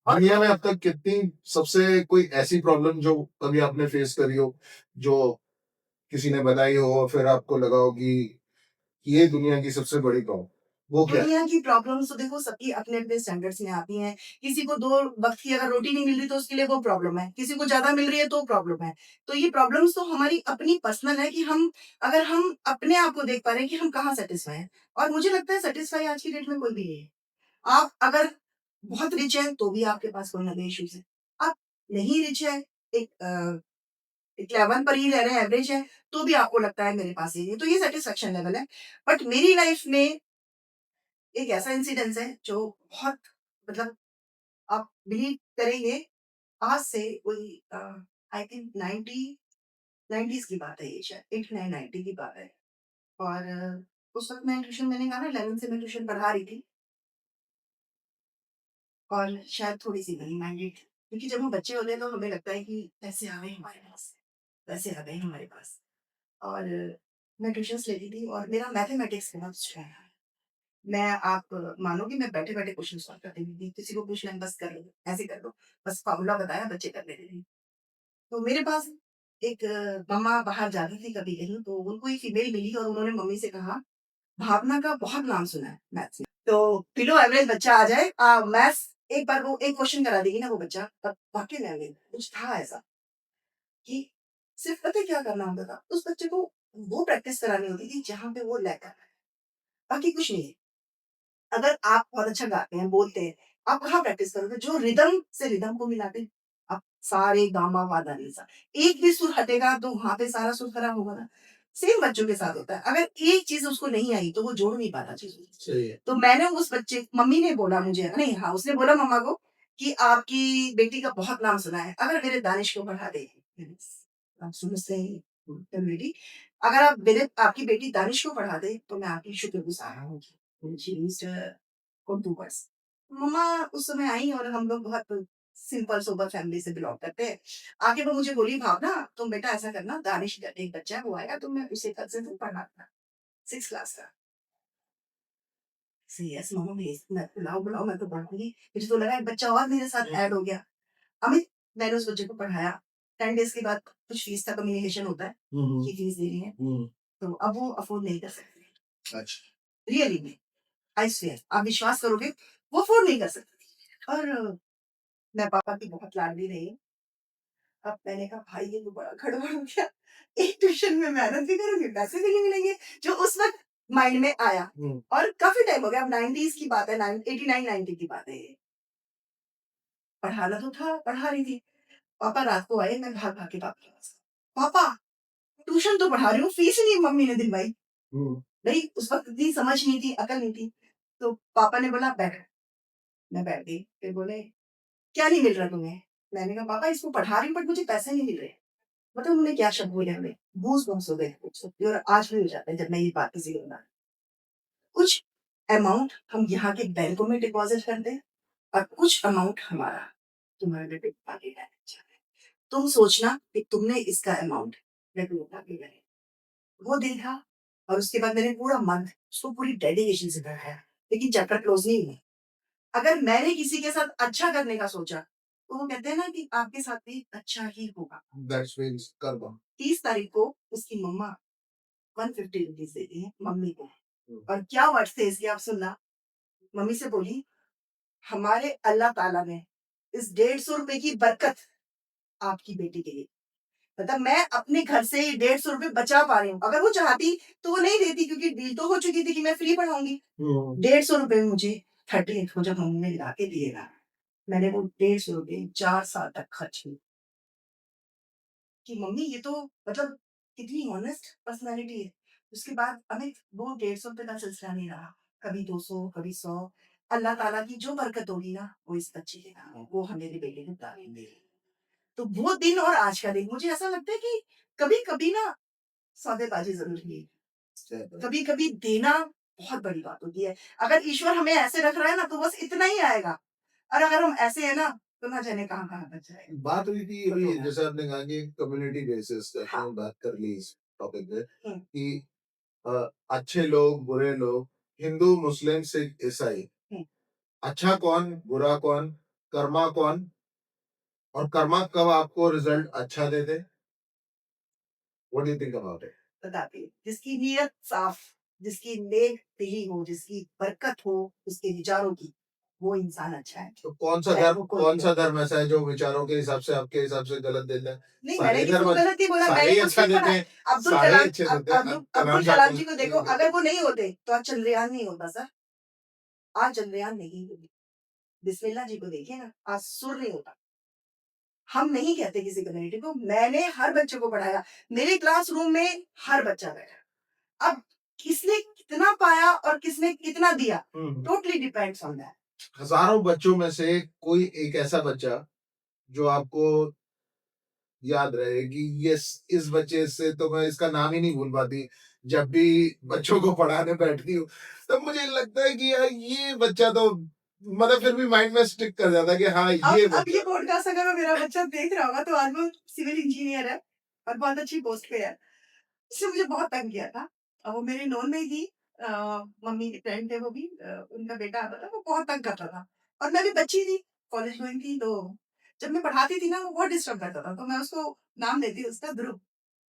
और दुनिया में अब तक कितनी सबसे कोई ऐसी प्रॉब्लम जो कभी आपने फेस करी हो, जो किसी ने बताई हो और फिर आपको लगा हो कि ये दुनिया की सबसे बड़ी प्रॉब्लम? वो क्या है? दुनिया की प्रॉब्लम्स तो देखो सबकी अपने-अपने स्टैंडर्ड्स में आती हैं। किसी को 2 वक़्त की अगर रोटी नहीं मिल रही तो उसके लिए वो प्रॉब्लम है। किसी को ज़्यादा मिल रही है तो प्रॉब्लम है। तो ये प्रॉब्लम्स तो हमारी अपनी पर्सनल है कि हम अगर हम अपने आप को देख पा रहे हैं कि हम कहाँ सैटिस्फाई हैं। और मुझे लगता है सैटिस्फाई आज की डेट में कोई भी नहीं है। आप अगर बहुत रिच हैं तो भी आपके पास कोई ना कोई इश्यूज़ है। आप नहीं रिच हैं, एक लेवल पर ही रह रहे हैं, एवरेज है, तो भी आपको लगता है मेरे पास ये नहीं है। तो ये सैटिस्फैक्शन लेवल है। बट मेरी लाइफ़ में एक ऐसा इंसिडेंस है जो बहुत मतलब आप बिलीव करेंगे आज से कोई आई थिंक 90s की बात है ये शायद 89-90 की बात है और उस वक़्त मैं ट्यूशन मैंने कहा ना 11th से मैं ट्यूशन पढ़ा रही थी और शायद थोड़ी-सी मनी माइंडेड क्योंकि जब हम बच्चे होते हैं तो हमें लगता है कि पैसे आ गए हमारे पास, पैसे आ गए हमारे पास और मैं ट्यूशन्स लेती थी और मेरा मैथमेटिक्स बहुत अच्छा है। मैं आप मानोगे मैं बैठे-बैठे क्वेश्चन सॉल्व कर देती थी। किसी को पूछ लें बस कर लो, ऐसे कर दो, बस फ़ॉर्मूला बताया बच्चे कर लेते थे। तो मेरे पास एक मम्मा बाहर जाती थी कभी कहीं तो उनको एक फीमेल मिली और उन्होंने मम्मी से कहा, "भावना का बहुत नाम सुना है मैथ्स में, तो बिलो एवरेज बच्चा आ जाए मैथ्स एक बार वो एक क्वेश्चन करा देगी ना वो बच्चा, तब वाक़ई में कुछ था ऐसा कि सिर्फ़ पता है क्या करना होता था? उस बच्चे को वो प्रैक्टिस करानी होती थी जहाँ पे वो लैग कर रहा है, बाकी कुछ नहीं है। अगर आप बहुत अच्छा गाते हैं, बोलते हैं, आप कहाँ प्रैक्टिस करोगे? जो रिदम से रिदम को मिलाते हैं। आप सा रे गा मा पा धा नी सा। एक भी सुर हटेगा तो वहाँ पे सारा सुर खराब होगा ना। सेम बच्चों के साथ होता है। अगर एक चीज़ उसको नहीं आई तो वो जोड़ नहीं पाता चीज़ों को। सही है। तो मैंने उस बच्चे मम्मी ने बोला मुझे नहीं हाँ, उसने बोला मम्मा को कि आपकी बेटी का बहुत नाम सुना है, अगर मेरे दानिश को पढ़ा दें। आप समझते हैं बेटी अगर आप मेरे आपकी बेटी दानिश को पढ़ा दे तो मैं आपकी शुक्रगुज़ार रहूँगी। She used Urdu words. मम्मा उस समय आई और हम लोग बहुत सिंपल सोबर फैमिली से बिलॉन्ग करते हैं। आके वो मुझे बोली भावना तुम बेटा ऐसा करना दानिश करके एक बच्चा है वो आएगा तो मैं उसे कल से तुम पढ़ाना 6 क्लास का। से यस मम्मा भेज मैं बुलाओ बुलाओ मैं तो पढ़ूँगी। मुझे तो लगा एक बच्चा और मेरे साथ ऐड हो गया। अमित मैंने उस बच्चे को पढ़ाया। 10 डेज़ के बाद कुछ फीस का कम्युनिकेशन होता है हुँ, हुँ। कि फीस देनी है। हुँ। तो अब वो अफ़ोर्ड नहीं कर सकते। अच्छा। रियली में आई स्वेयर आप विश्वास करोगे वो अफ़ोर्ड नहीं कर सकते। और मैं पापा की बहुत लाडली रही। अब मैंने कहा भाई ये तो बड़ा गड़बड़ हो गया। एक ट्यूशन में मेहनत भी करूँगी, पैसे भी नहीं मिलेंगे। जो उस वक़्त माइंड में आया हुँ। और काफ़ी टाइम हो गया अब 90s की बात है 89-90 की बात है ये। पढ़ाना तो था, पढ़ा रही थी। पापा रात को आए मैं भाग-भाग के पापा के पास। पापा ट्यूशन तो पढ़ा रही हूँ, फीस ही नहीं मम्मी ने दिलवाई। हुँ। नहीं उस वक़्त इतनी समझ नहीं थी, अकल नहीं थी। तो पापा ने बोला बैठ, मैं बैठ गई। फिर बोले क्या नहीं मिल रहा तुम्हें? मैंने कहा पापा इसको पढ़ा रही हूँ बट मुझे पैसे नहीं मिल रहे। पता है उन्होंने क्या शब्द बोले हमें? गूज़बम्प्स हो गए और आज भी हो जाता है जब मैं ये बात किसी को बताती हूँ। कुछ अमाउंट हम यहाँ के बैंकों में डिपॉज़िट कर दें और कुछ अमाउंट हमारा तुम्हारे बेटे को आगे जाना है। तुम सोचना कि तुमने इसका अमाउंट बेटे को आगे लगाया। वो दिन था और उसके बाद मैंने पूरा मंथ उसको पूरी डेडिकेशन से पढ़ाया। लेकिन चैप्टर क्लोज़ नहीं हुए। अगर मैंने किसी के साथ अच्छा करने का सोचा, तो वो कहते हैं ना कि आपके साथ भी अच्छा ही होगा। That's means Karma. 30 तारीख को उसकी मम्मा 150 रुपीज़ देती हैं मम्मी को हुँ। और क्या वर्ड्स थे इसके आप सुनना। मम्मी से बोली, "हमारे अल्लाह ताला ने इस 150 रुपए की बरकत आपकी बेटी के लिए" मतलब मैं अपने घर से 150 रुपए बचा पा रही हूँ। अगर वो चाहती तो वो नहीं देती क्योंकि डील तो हो चुकी थी कि मैं फ्री पढ़ाऊँगी। हुँ। 150 रुपए मुझे 30th को जब मम्मी ने ला के दिए ना, मैंने वो 150 रुपए 4 साल तक खर्च किए। कि मम्मी ये तो मतलब कितनी ऑनेस्ट पर्सनैलिटी है। उसके बाद अमित वो 150 रुपए का सिलसिला नहीं रहा। कभी 200 कभी 100 अल्लाह ताला की जो बरकत होगी ना, वो इस बच्चे के नाम है। वो हमें बेटे को तालीम दे रही। तो वो दिन और आज का दिन मुझे ऐसा लगता है कि कभी-कभी ना सौदेबाज़ी ज़रूरी है। सही बात। कभी-कभी देना बहुत बड़ी बात होती है। अगर ईश्वर हमें ऐसे रख रहा है ना, तो बस इतना ही आएगा और अगर हम ऐसे हैं ना, तो ना जाने कहाँ-कहाँ तक जाएगा। बात हुई थी तो अभी होगा। जैसे आपने कहा कि कम्युनिटी बेसिस पे हाँ। आपने बात कर ली इस टॉपिक पे हुँ, कि अच्छे लोग, बुरे लोग, हिंदू, मुस्लिम, सिख, ईसाई, हुँ। अच्छा कौन, बुरा कौन, कर्मा कौन और कर्मा कब आपको रिजल्ट अच्छा देते? What do you think about it? बताती हूँ, जिसकी नीयत साफ, जिसकी नेक दिली हो, जिसकी बरकत हो उसके विचारों की, वो इंसान अच्छा है, तो चाहे वो कोई भी हो। कौन-सा धर्म ऐसा है जो विचारों के हिसाब से आपके हिसाब से गलत देता है? नहीं, मैंने सारे किसी को धर्म गलत नहीं बोला, सारे मैंने ही कुछ अच्छा नहीं देते पढ़ा। हैं, सारे ही अच्छे देते हैं। अब्दुल कलाम साहब कलाम को जी को देखो, अगर वो नहीं होते, तो आज चंद्रयान नहीं होता सर, आज चंद्रयान नहीं होती। बिस्मिल्लाह जी को देखिए ना, आज सूर्य नहीं होता। हम नहीं कहते किसी कम्युनिटी को, मैंने हर बच्चे को पढ़ाया, मेरे क्लासरूम में हर बच्चा बैठा। अब किसने कितना पाया और किसने कितना दिया, हुँ। Totally depends on that. हज़ारों बच्चों में से कोई एक ऐसा बच्चा जो आपको याद रहे कि यस, इस बच्चे से तो मैं इसका नाम ही नहीं भूल पाती। जब भी बच्चों को पढ़ाने बैठती हूँ, तब मुझे लगता है कि यार ये बच्चा तो मतलब फिर भी माइंड में स्टिक कर जाता है कि हाँ, ये अब ये बच्चा। पॉडकास्ट अगर मेरा बच्चा देख रहा होगा, तो आज वो सिविल इंजीनियर है और बहुत अच्छी पोस्ट पे है। उसने मुझे बहुत तंग किया था। वो मेरे नॉन में ही थी। मम्मी की फ्रेंड थे वो भी, उनका बेटा आता था, वो बहुत तंग करता था और मैं भी बच्ची थी, कॉलेज गोइंग थी, तो जब मैं पढ़ाती थी ना, वो बहुत डिस्टर्ब करता था, तो मैं उसको नाम देती उसका ध्रुव।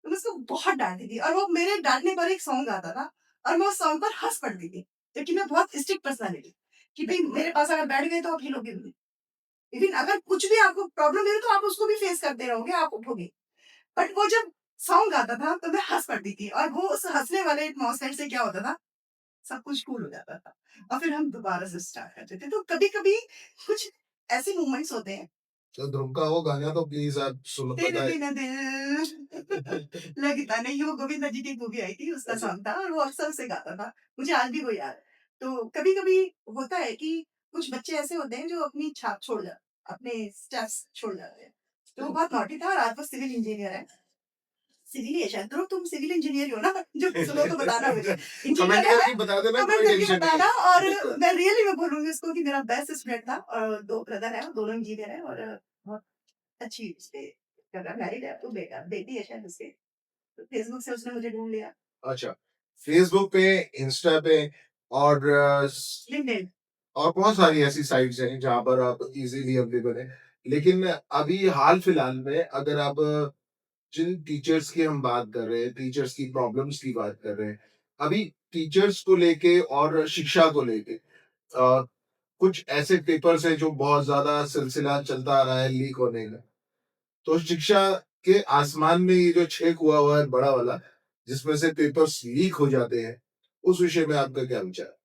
तो मैं उसको बहुत डाँटती थी और वो मेरे डाँटने पर एक सॉन्ग गाता था और मैं उस सॉन्ग पर हँस पड़ती थी। क्योंकि मैं बहुत स्ट्रिक्ट पर्सनैलिटी कि भई मेरे पास अगर बैठ गए तो आप हिलोगे भी नहीं। इवन अगर कुछ भी आपको प्रॉब्लम है, तो आप उसको भी फेस करते रहोगे, आप उठोगे। बट वो जब सॉन्ग गाता था, तो मैं हँस पड़ती थी और वो उस हँसने वाले एटमॉस्फेयर से क्या होता था, सब कुछ कूल हो जाता था और फिर हम दोबारा से स्टार्ट करते थे। तो कभी-कभी कुछ ऐसे मोमेंट्स होते हैं, तो ध्रुव का वो गाना तो प्लीज़ आप सुनो तेरे बताएँ। बिना दिल लगता नहीं, वो गोविंदा जी की मूवी आई थी, उसका अच्छा। सॉन्ग था और वो अक्सर उसे गाता था। मुझे आज भी वो याद है। तो कभी-कभी होता है कि कुछ बच्चे ऐसे होते हैं जो अपनी छाप छोड़ जाते, अपने स्टेप्स छोड़ जाते हैं। तो वो बहुत नॉटी था और आज वो सिविल इंजीनियर है। सिविल ही है शायद। ध्रुव, तुम सिविल इंजीनियर ही हो ना? जो सुनो तो बताना मुझे। कमेंट इंजीनियर है, करके बता देना, कमेंट कोई करके टेंशन नहीं बताना और है। मैं रियली में बोलूँगी उसको कि मेरा बेस्ट स्टूडेंट था और 2 ब्रदर हैं, दोनों इंजीनियर हैं और बहुत अच्छी उसपे कर रहा है, मैरिड है, अब तो बेटी है शायद उसके। तो फेसबुक से उसने मुझे ढूँढ लिया। अच्छा, फ़ेसबुक पे, इंस्टा पे और लिंक्डइन। और बहुत सारी ऐसी साइट्स हैं जहाँ पर आप इज़िली अवेलेबल हैं। लेकिन अभी हाल-फिलहाल में अगर आप जिन टीचर्स की हम बात कर रहे हैं, टीचर्स की प्रॉब्लम्स की बात कर रहे हैं, अभी टीचर्स को लेके और शिक्षा को लेके कुछ ऐसे पेपर्स हैं जो बहुत ज़्यादा सिलसिला चलता आ रहा है लीक होने का। तो शिक्षा के आसमान में ये जो छेद हुआ है बड़ा वाला, जिसमें से पेपर्स लीक हो जाते हैं, उस विषय में आपका क्या विचार है?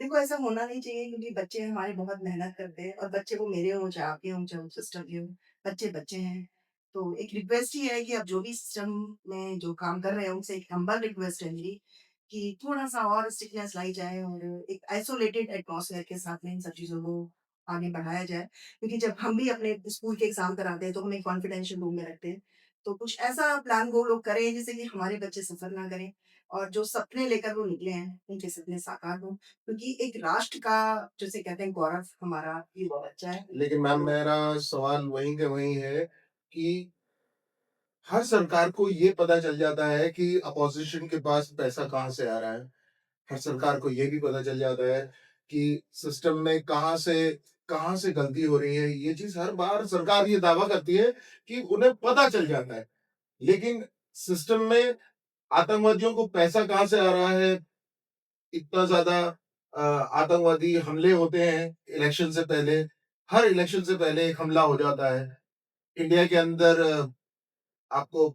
देखो, ऐसा होना नहीं चाहिए क्योंकि बच्चे हमारे बहुत मेहनत करते हैं और बच्चे वो मेरे हों, चाहे आपके हों, चाहे सिस्टम के हों, बच्चे बच्चे हैं। तो एक रिक्वेस्ट ही है कि आप जो भी सिस्टम में जो काम कर रहे हैं, उनसे एक हम्बल रिक्वेस्ट है मेरी कि थोड़ा-सा और स्ट्रिक्टनेस लाई जाए और एक आइसोलेटेड एटमॉस्फेयर के साथ में इन सब चीज़ों को आगे बढ़ाया जाए। क्योंकि जब हम भी अपने स्कूल के एग्ज़ाम कराते हैं, तो हम एक कॉन्फिडेंशियल रूम में रखते हैं। तो कुछ ऐसा प्लान वो लोग करें जिससे कि हमारे बच्चे सफ़र ना करें और जो सपने लेकर वो निकले हैं, उनके सपने साकार हों। क्योंकि एक राष्ट्र का, जिसे कहते हैं, गौरव हमारा युवा बच्चा है। लेकिन मैम तो मेरा सवाल वहीं का वहीं है कि हर सरकार को ये पता चल जाता है कि अपोज़िशन के पास पैसा कहाँ से आ रहा है। हर सरकार को ये भी पता चल जाता है कि सिस्टम में कहाँ से गलती हो रही है। ये चीज़ हर बार सरकार ये दावा करती है कि उन्हें पता चल जाता है। लेकिन सिस्टम में आतंकवादियों को पैसा कहाँ से आ रहा है, इतना ज़्यादा आतंकवादी हमले होते हैं इलेक्शन से पहले, हर इलेक्शन से पहले एक हमला हो जाता है। इंडिया के अंदर आपको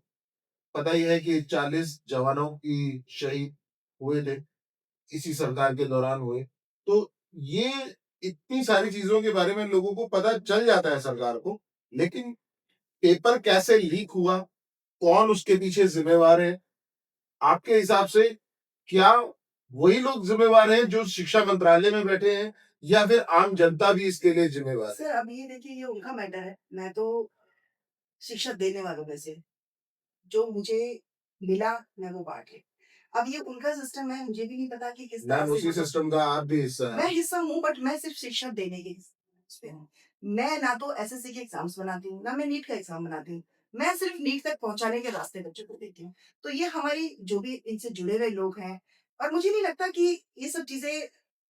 पता ही है कि 40 जवानों की शहीद हुए थे, इसी सरकार के दौरान हुए। तो ये इतनी सारी चीज़ों के बारे में लोगों को पता चल जाता है सरकार को, लेकिन पेपर कैसे लीक हुआ, कौन उसके पीछे ज़िम्मेवार है? आपके हिसाब से क्या वही लोग ज़िम्मेवार हैं जो शिक्षा मंत्रालय में बैठे हैं या फिर आम जनता भी इसके लिए ज़िम्मेवार है? सर, अब ये देखिए, ये उनका मैटर है। मैं तो शिक्षा देने वालों में से, जो मुझे मिला मैं वो बाँट रही। अब ये उनका सिस्टम है, मुझे भी नहीं पता कि किस तरह मैम से उसी वो लोग। सिस्टम का आप भी हिस्सा मैं हैं। हिस्सा हूँ, बट मैं सिर्फ़ शिक्षा देने की उसपे हूँ। मैं ना तो एसएससी के एग्ज़ाम्स बनाती हूँ, ना मैं नीट का एग्ज़ाम बनाती हूँ। मैं सिर्फ़ नीट तक पहुँचाने के रास्ते बच्चों को देती हूँ। तो ये हमारी जो भी इनसे जुड़े हुए लोग हैं, और मुझे नहीं लगता कि ये सब चीज़ें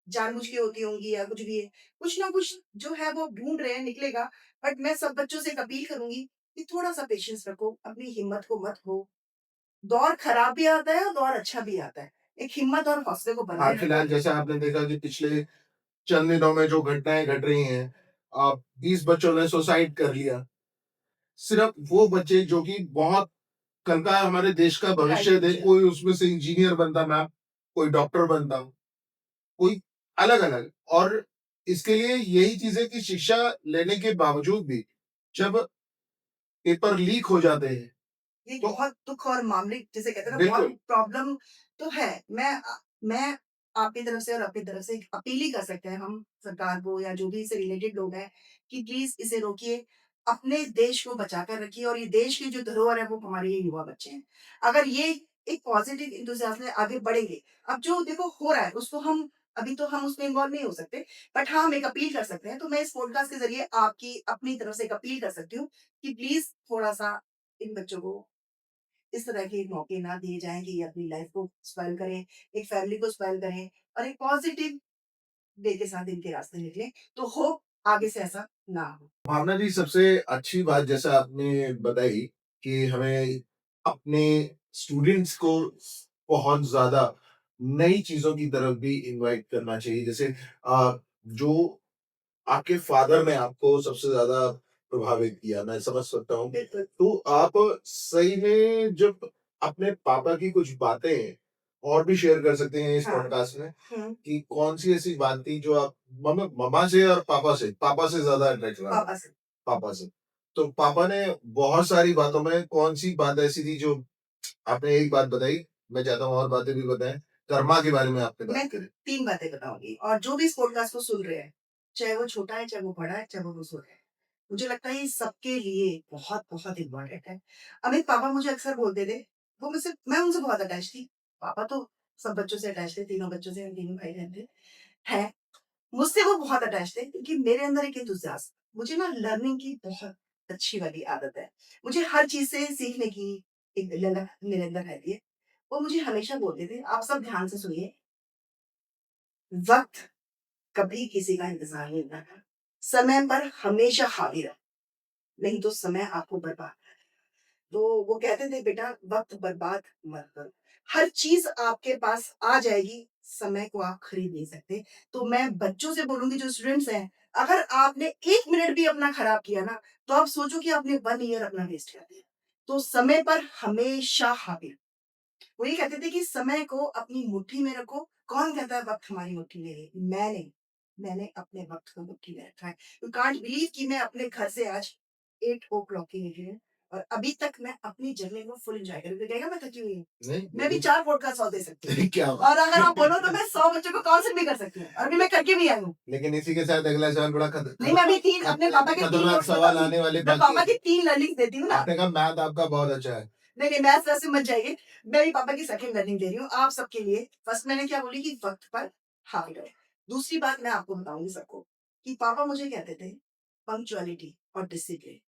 जानबूझ के होती होंगी या कुछ भी है। कुछ ना कुछ जो है वो ढूँढ रहे हैं, निकलेगा। बट मैं सब बच्चों से एक अपील करूँगी कि थोड़ा-सा पेशेंस रखो, अपनी हिम्मत को मत खो। दौर खराब भी आता है और दौर अच्छा भी आता है। एक हिम्मत और हौसले को बनाए हाल रखो। फिलहाल जैसा आपने देखा कि पिछले चंद दिनों में जो घटनाएँ घट रही हैं, 20 बच्चों ने सुसाइड कर लिया। सिर्फ़ वो बच्चे जो कि बहुत कल का हमारे देश का ब्राइट भविष्य दे, फ्यूचर। कोई उसमें से इंजीनियर बनता मैं, कोई डॉक्टर बनता, कोई अलग-अलग और इसके लिए यही चीज़ें कि शिक्षा लेने के बावजूद भी जब पेपर लीक हो जाते हैं, ये तो बहुत दुःख और मामूली जिसे कहते हैं ना बहुत बिल्कुल, प्रॉब्लम तो है। मैं आपकी तरफ से और अपनी तरफ से एक अपील ही कर सकते हैं हम सरकार को या जो भी इससे रिलेटेड लोग हैं कि प्लीज़ इसे रोकिए, अपने देश को बचा कर रखिए और ये देश की जो धरोहर है वो हमारे ये युवा बच्चे हैं। अगर ये एक पॉज़िटिव एंथुसियाज़्म में आगे बढ़ेंगे, अब जो देखो हो रहा है उसको हम अभी तो हम उसमें इन्वॉल्व नहीं हो सकते, बट हाँ, हम एक अपील कर सकते हैं। तो मैं इस पॉडकास्ट के ज़रिए आपकी अपनी तरफ से एक अपील कर सकती हूँ कि प्लीज़ थोड़ा-सा इन बच्चों को इस तरह के मौके ना दिए जाएँ कि ये अपनी लाइफ़ को स्पॉइल करें, एक फैमिली को स्पॉइल करें और एक पॉज़िटिव वे के साथ इनके रास्ते निकलें, तो होप आगे से ऐसा ना हो। भावना जी सबसे अच्छी बात जैसा आपने बताई कि हमें अपने स्टूडेंट्स को बहुत ज़्यादा नई चीज़ों की तरफ भी इनवाइट करना चाहिए। जैसे जो आपके फादर ने आपको सबसे ज़्यादा प्रभावित किया, मैं समझ सकता हूँ। बिल्कुल। तो आप सही में जब अपने पापा की कुछ बातें और भी शेयर कर सकते हैं इस हाँ। पॉडकास्ट में हुँ, कि कौन-सी ऐसी बात थी जो आप मम्मा से और पापा से ज़्यादा अट्रैक्ट रहा था? पापा से। पापा से। तो पापा ने बहुत सारी बातों में कौन-सी बात ऐसी थी जो आपने एक बात बताई, मैं चाहता हूँ और बातें भी बताएँ। कर्मा के बारे में आपने बात मैं करी। 3 बातें बताऊँगी और जो भी इस पॉडकास्ट को सुन रहे हैं, चाहे वो छोटा है, चाहे वो बड़ा है, चाहे वो बुज़ुर्ग है, मुझे लगता है ये सबके लिए बहुत-बहुत इम्पोर्टेंट है। अमित पापा मुझे अक्सर बोलते थे, वो मुझसे मैं उनसे बहुत अटैच थी। पापा तो सब बच्चों से अटैच थे, तीनों बच्चों से, हम तीनों भाई-बहन थे। हैं, मुझसे वो बहुत अटैच थे क्योंकि मेरे अंदर एक एंथुसियास्म मुझे ना लर्निंग की बहुत अच्छी वाली आदत है। मुझे हर चीज़ से सीखने की एक ललक मेरे अंदर रहती है। वो मुझे हमेशा बोलते थे, आप सब ध्यान से सुनिए, वक़्त कभी किसी का इंतज़ार नहीं करता। समय पर हमेशा हाज़िर रहो, नहीं तो समय आपको बर्बाद तो वो कहते थे बेटा वक़्त बर्बाद मत करो। हर चीज़ आपके पास आ जाएगी, समय को आप खरीद नहीं सकते। तो मैं बच्चों से बोलूँगी जो स्टूडेंट्स हैं, अगर आपने 1 मिनट भी अपना खराब किया ना, तो आप सोचो कि आपने 1 ईयर अपना वेस्ट कर दिया। तो समय पर हमेशा हाज़िर वो ये कहते थे कि समय को अपनी मुट्ठी में रखो। कौन कहता है वक़्त हमारी मुट्ठी में है? मैंने। मैंने अपने वक़्त को मुट्ठी में रखा है। यू कांट बिलीव कि मैं अपने घर से आज 8 ओ क्लॉक की निकली हूँ और अभी तक मैं अपनी जर्नी को फुल एन्जॉय कर रही हूँ। कोई कहेगा मैं थकी हुई हूँ। नहीं, मैं भी बिल्कुल 4 पॉडकास्ट और दे सकती हूँ क्या और बात अगर है। आप बोलो तो मैं 100 बच्चों को काउंसल भी कर सकती हूँ और अभी मैं करके भी आई हूँ। लेकिन इसी के साथ अगला सवाल बड़ा नहीं, मैं अभी 3 अपने पापा के 3 खतरनाक नोट्स सवाल बताऊँगी। आने वाले मैं बाकी पापा हैं। की 3 लर्निंग्स देती हूँ ना। आपने कहा मैथ आपका बहुत अच्छा है। नहीं, नहीं, मैथ्स वैसे मत जाइए। मैं भी पापा की सेकंड लर्निंग दे रही हूँ, आप सबके लिए। फर्स्ट मैंने क्या बोली कि वक़्त पर हावी रहो। दूसरी बात मैं आपको बताऊँगी सबको, कि पापा मुझे कहते थे पंक्चुअलिटी और डिसिप्लिन।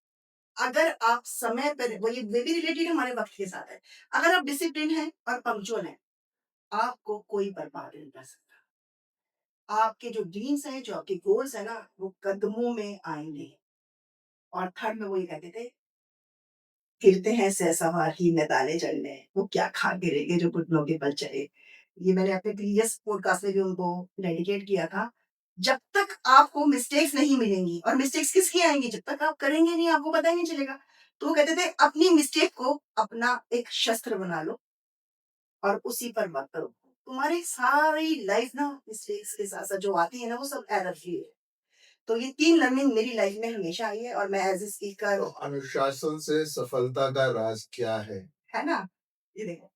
अगर आप समय पर वे भी रिलेटेड हमारे वक़्त के साथ है। अगर आप डिसिप्लिन हैं और पंक्चुअल हैं, आपको कोई बर्बाद नहीं कर सकता। आपके जो ड्रीम्स हैं, जो आपके गोल्स हैं ना, वो कदमों में आएँगे। और थर्ड में वो ये कहते थे फिरते हैं सहसवार ही मैदाने जंग में, वो क्या खा गिरेंगे जो घुटनों के बल चले। ये मैंने अपने प्रीवियस पॉडकास्ट में भी उनको डेडिकेट किया था। जब तक आपको मिस्टेक्स नहीं मिलेंगी और मिस्टेक्स किसकी आएँगी? जब तक आप करेंगे नहीं, आपको पता ही नहीं चलेगा। तो वो कहते थे अपनी मिस्टेक को अपना एक शस्त्र बना लो और उसी पर वर्क करो। तुम्हारी सारी लाइफ ना मिस्टेक्स के साथ-साथ जो आती है ना, वो सब एरर फ्री है। तो ये 3 लर्निंग मेरी लाइफ में हमेशा आई है और मैं एज़ अ स्पीकर तो अनुशासन से सफलता का राज क्या है? है ना? ये देखो।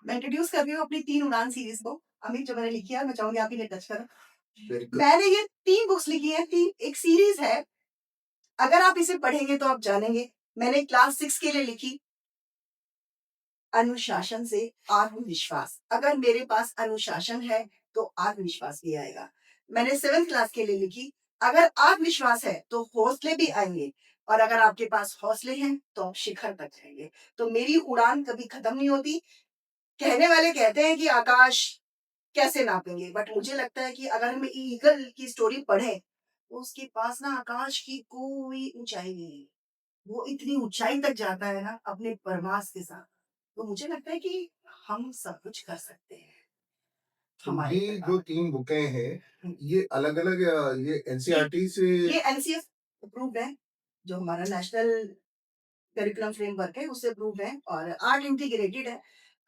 मैं इंट्रोड्यूस कर रही हूँ अपनी 3 उड़ान सीरीज़ को। अमित जो मैंने लिखी है, मैं चाहूँगी आप इन्हें टच करो। बिल्कुल। मैंने ये 3 बुक्स लिखी हैं, 3 एक सीरीज़ है। अगर आप इसे पढ़ेंगे तो आप जानेंगे। मैंने क्लास 6 के लिए लिखी, अनुशासन से आत्मविश्वास। अगर मेरे पास अनुशासन है, तो आत्मविश्वास भी आएगा। मैंने 7th क्लास के लिए लिखी, अगर आत्मविश्वास है, तो हौसले भी आएँगे और अगर आपके पास हौसले हैं, तो आप शिखर तक जाएँगे। तो मेरी उड़ान कभी खत्म नहीं होती। कहने वाले कहते हैं कि आकाश कैसे नापेंगे? बट मुझे लगता है कि अगर हम ईगल की स्टोरी पढ़ें, तो उसके पास ना आकाश की कोई ऊँचाई नहीं है। वो इतनी ऊँचाई तक जाता है ना अपने प्रवास के साथ। तो मुझे लगता है कि हम सब कुछ कर सकते हैं। तो हमारे ये जो किताब 3 बुकें हैं, है। ये अलग-अलग ये ये एनसीईआरटी से ये एनसीएफ अप्रूव्ड है, जो हमारा नेशनल करिकुलम फ्रेमवर्क है उससे अप्रूव्ड है और आर्ट इंटीग्रेटेड है।